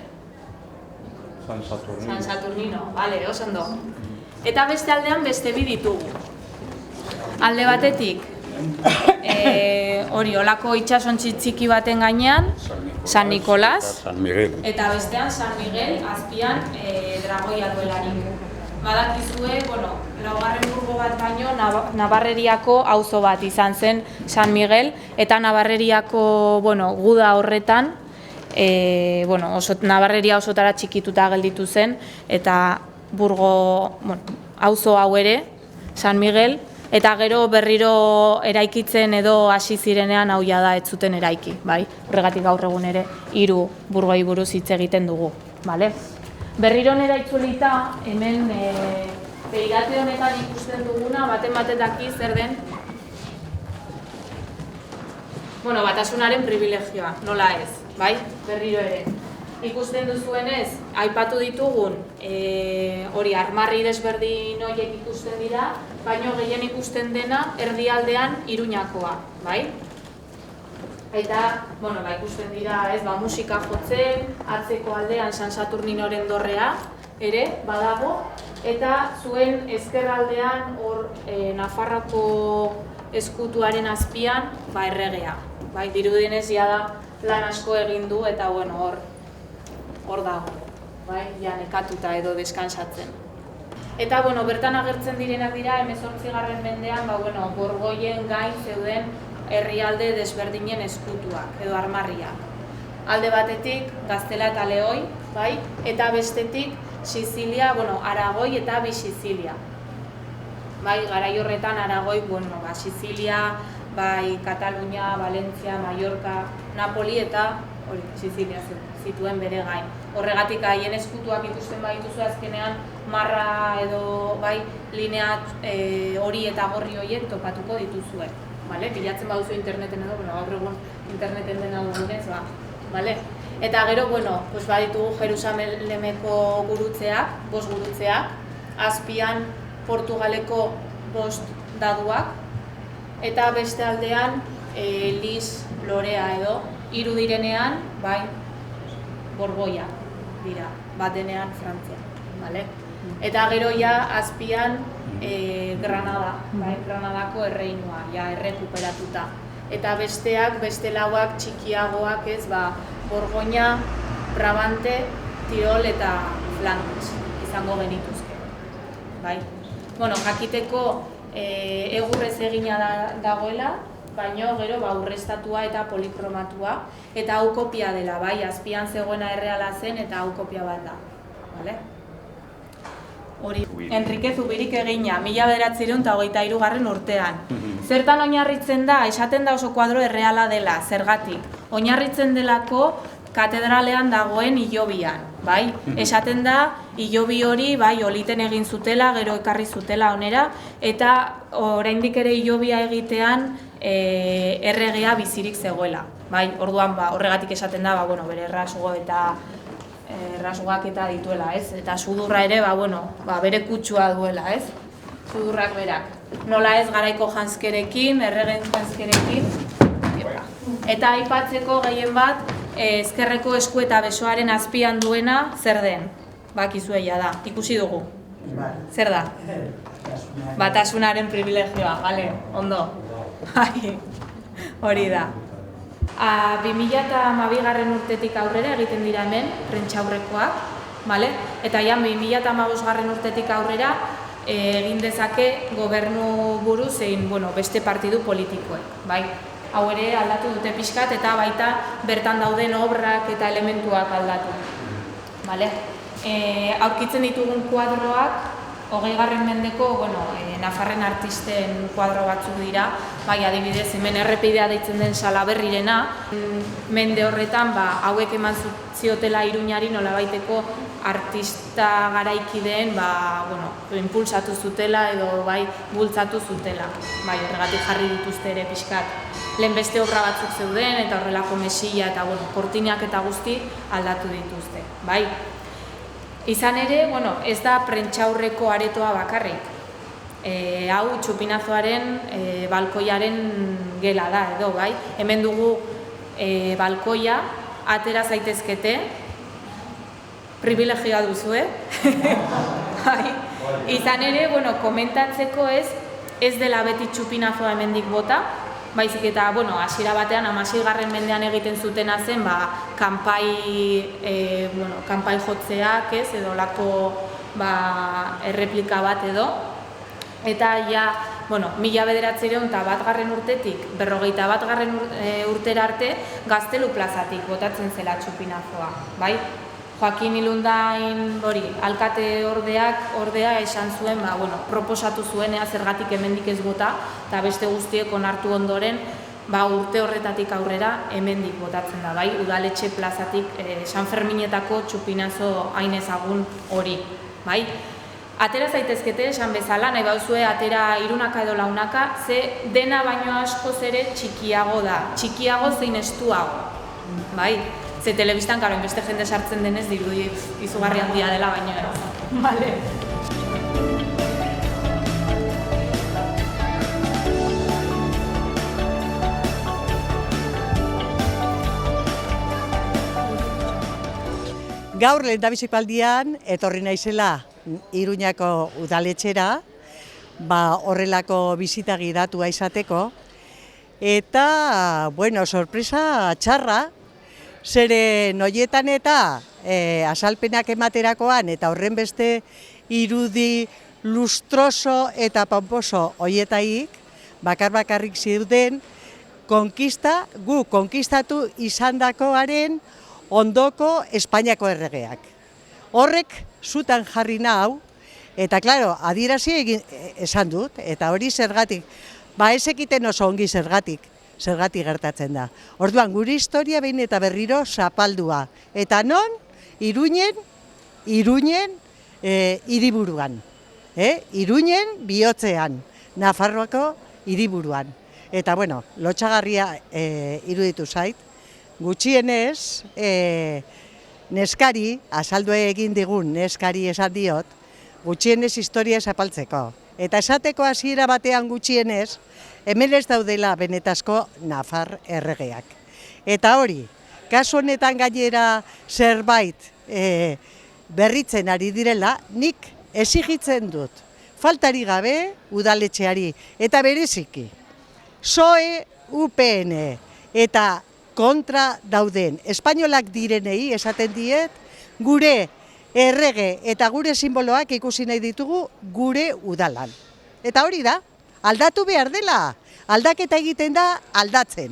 San Saturnino, oso ondo. Eta beste aldean beste bi ditugu. Alde batetik, hori olako itxasontzi txiki baten gainean, San Nicolás, eta bestean San Miguel azpian dragoia duelarik. badakizue, laugarren burgo bat baino Nabarreriako auzo bat izan zen San Miguel, eta Nabarreriako guda horretan, Nabarreria osotara txikituta gelditu zen, eta burgo auzo hau ere, San Miguel, eta gero berriro eraikitzen edo hasi zirenean hau jada ez zuten eraiki, bai? Horregatik gaur egun ere 3 burgoi buruz hitz egiten dugu, bale? Berriro nera itzulita, hemen begirate honetan ikusten duguna, baten daki zer den batasunaren privilegioa, nola ez, bai? Berriro ere. Ikusten duzuenez, aipatu ditugun, armarri desberdin horiek ikusten dira, baino gehien ikusten dena erdialdean Iruñakoa, bai? Eta, ikusten dira, musika jotzen, atzeko aldean San Saturninoren dorrea ere badago, eta zuen ezkerraldean Nafarroko eskutuaren azpian erregea. Dirudienez jada lan asko egin du eta hor dago, nekatuta edo deskansatzen. Eta bertan agertzen direnak dira 18. mendean Borgoien gain zeuden herrialde desberdinen eskutuak edo armarriak. Alde batetik Gaztela eta Leoi, eta bestetik Sizilia, Aragoi eta bi Sizilia. Garai horretan Aragoi, Sizilia, Katalunia, Valentzia, Mallorca, Napoli eta Sizilia zituen bere gain. Horregatik haien eskutuak ikusten badituzu azkenean marra edo linea hori eta gorri horiek topatuko dituzue. Bilatzen baduzu interneten edo, gaur egun interneten dena dugunez, Eta gero, baditugu Jerusalemeko gurutzeak, 5 gurutzeak, azpian Portugaleko 5 daduak, eta beste aldean Lis, Lorea edo, 3 direnean, Borgoia dira, bat denean Frantzia. Eta gero azpian Granada, Granadako erreinua, errekuperatuta. Eta besteak, beste lauak txikiagoak Borgoña, Brabante, Tirol eta Flandes izango genituzke. Jakiteko egurrez egina dagoela, baino gero urreztatua eta polikromatua, eta hau kopia dela, azpian zegoena erreala zen eta hau kopia bat da. Enrique Zubirik egina, 1923 urtean. Zertan oinarritzen da, esaten da oso kuadro erreala dela, zergatik. Oinarritzen delako katedralean dagoen hilobian, Esaten da, hilobi hori, oliten egin zutela, gero ekarri zutela onera, eta oraindik ere hilobia egitean erregea bizirik zegoela. Orduan, horregatik esaten da, bere errasugo eta errasugak eta dituela, eta sudurra ere, bere kutsua duela, sudurrak berak. Nola ez garaiko janskerekin, erregen janskerekin, eta aipatzeko gehien bat, ezkerreko esku eta besoaren azpian duena zer den, bakizueia da, ikusi dugu. Zer da? Batasunaren privilegioa, ondo. Hori da. 2012 urtetik aurrera egiten dira hemen, prentsaurrekoak, eta 2015 urtetik aurrera egin dezake gobernu buru zein beste partidu politikoek. Hau ere aldatu dute pixkat eta baita bertan dauden obrak eta elementuak aldatu. Aurkitzen ditugun kuadroak, 20. mendeko Nafarren artisten kuadro batzuk dira, adibidez hemen errepidea deitzen den Salaberrirena, mende horretan hauek eman ziotela Iruñari nolabaiteko artista garaikideen impulsatu zutela edo bultzatu zutela. Horregatik jarri dituzte ere pixkat. Lehen beste obra batzuk zeuden eta horrelako mesilla eta kortinak eta guzti aldatu dituzte. Izan ere, ez da prentsaurreko aretoa bakarrik. Hau txupinazoaren balkoiaren gela da edo, Hemen dugu balkoia, atera zaitezkete, privilegioa duzue. Izan ere, komentatzeko ez dela beti txupinazoa hemendik bota, baizik eta, hasiera batean, 16. mendean egiten zutena zen, kanpai jotzeak, edo lako erreplika bat edo, eta ja, 1901 urtetik 51 urtera arte Gaztelu plazatik botatzen zela txupinazoa, bai? Joakin Ilundain alkate ordea esan zuen, proposatu zuen zergatik hemendik ez bota, eta beste guztiek onartu ondoren, urte horretatik aurrera hemendik botatzen da, bai? Udaletxe plazatik San Ferminetako txupinazo hain ezagun hori, bai? Atera zaitezkete, esan bezala, nahi bauzue atera 3 edo 4, ze dena baino askoz ere txikiago da, txikiago zein estuago, bai? Ze telebistan, karo, beste jende sartzen denez dirudi izugarri handia dela baino ez. Vale. Gaur lehendabiziko aldian etorri naizela Iruñako udaletxera, horrelako bisita gidatua izateko, eta, sorpresa txarra, zeren horietan eta azalpenak ematerakoan eta horren beste irudi lustroso eta pomposo horietaik, bakarrik ziuden, konkistatu izandakoaren ondoko Espainiako erregeak. Horrek zutan jarri nau, eta klaro, adierazi esan dut, eta hori zergatik, ez ekiten oso ongi zergatik gertatzen da. Orduan, gure historia behin eta berriro zapaldua. Eta non? Iruñen hiriburuan. Iruñen bihotzean, Nafarroako hiriburuan. Eta, lotxagarria iruditu zait, gutxienez, neskari, azaldu egin digun neskari esan diot, gutxienez historia zapaltzeko. Eta esateko hasiera batean gutxienez, hemen ez daudela benetazko Nafar erregeak. Eta hori, kasu honetan gainera zerbait berritzen ari direla, nik exigitzen dut, faltari gabe udaletxeari, eta bereziki, PSOE, UPN, eta kontra dauden espainolak direnei esaten diet, gure errege eta gure simboloak ikusi nahi ditugu gure udalan. Eta hori da, aldatu behar dela, aldaketa egiten da aldatzen.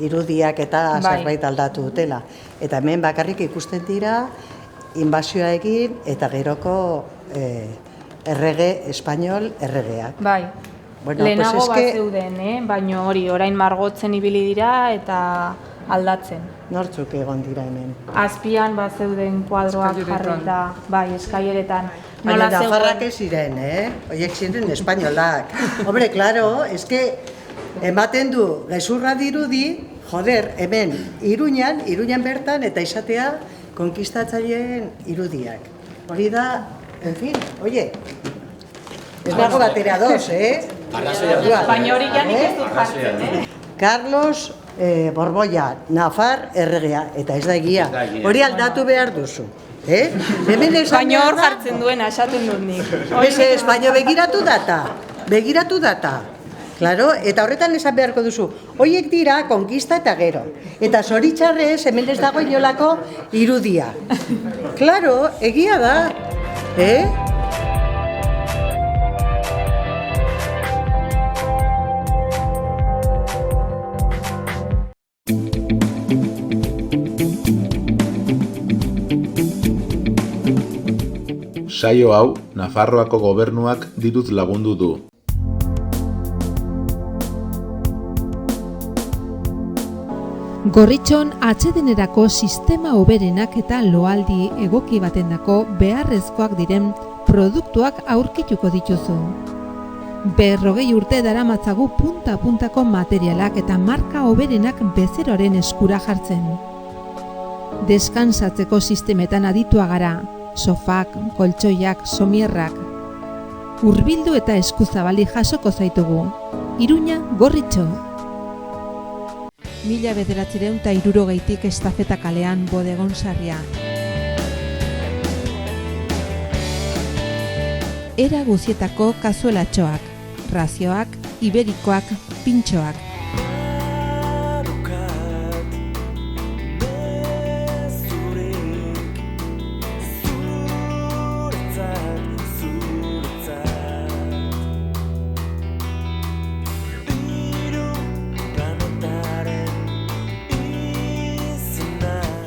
Irudiak eta zerbait aldatu dutela. Eta hemen bakarrik ikusten dira, inbasioa egin eta geroko errege espainol erregeak. Bai. Lehenago bat zeuden, baina hori, orain margotzen ibili dira eta aldatzen. Nortzuk egon dira hemen? Azpian bat zeuden kuadroak jarrita, bai, eskaileretan. Baina nafarrak ez ziren, horiek ziren espainolak. Hombre, klaro, ematen du, gezurra dirudi, hemen, Iruñan bertan eta izatea konkistatzaileen irudiak. Hori da, en fin, oie, ez dago batera dos, Baina hori janik ez dut jartzen, Carlos Borboia, Nafar erregea, eta ez da egia. Hori aldatu behar duzu. Baina hor jartzen duena, esaten dut nik. Baina begiratu data. Claro, eta horretan esan beharko duzu. Horiek dira konkista eta gero. Eta zoritxarrez hemen ez dago inolako irudia. Claro, egia da. Saio hau, Nafarroako gobernuak diruz lagundu du. Gorritxon atsedenerako sistema hoberenak eta loaldi egoki batendako beharrezkoak diren produktuak aurkituko dituzu. 40 urte daramatzagu punta-puntako materialak eta marka hoberenak bezeroaren eskura jartzen. Deskansatzeko sistemetan aditua gara, sofak, koltsoiak, somierrak. Hurbildu eta eskuzabali jasoko zaitugu. Iruña, Gorritxo. 1960tik Estafeta kalean bodegon sarria. Era guzietako kazuelatxoak, razioak, iberikoak, pintxoak.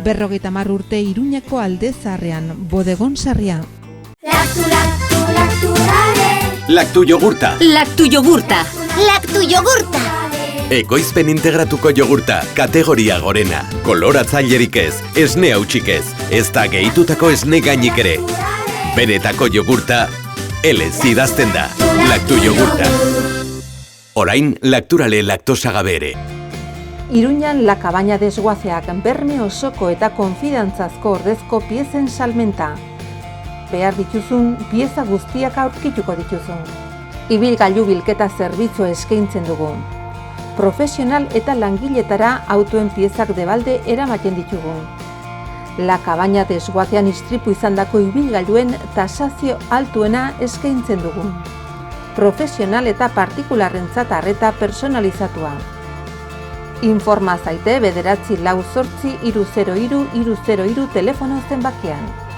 50 urte Iruñeko Alde Zaharrean, Bodegon Sarria. Lactu yogurta. Lactu yogurta. Lactu yogurta. Ekoizpen integratuko jogurta, kategoria gorena. Koloratzailerik ez, esne hautsik ez da gehitutako esne gainik ere. Benetako jogurta, elez idazten da. Lactu yogurta. Orain, lakturale laktosa gabe ere. Iruñan La Cabaña desguazeak berme osoko eta konfidantzazko ordezko piezen salmenta. Behar dituzun, pieza guztiak aurkituko dituzun. Ibilgailu bilketa zerbitzua eskaintzen dugu. Profesional eta langiletara autoen piezak debalde eramaten ditugu. La Cabaña desguazean istripu izandako ibilgailuen tasazio altuena eskaintzen dugu. Profesional eta partikularrentzat arreta personalizatua. Informa zaite 948 303 303 telefono zenbakian.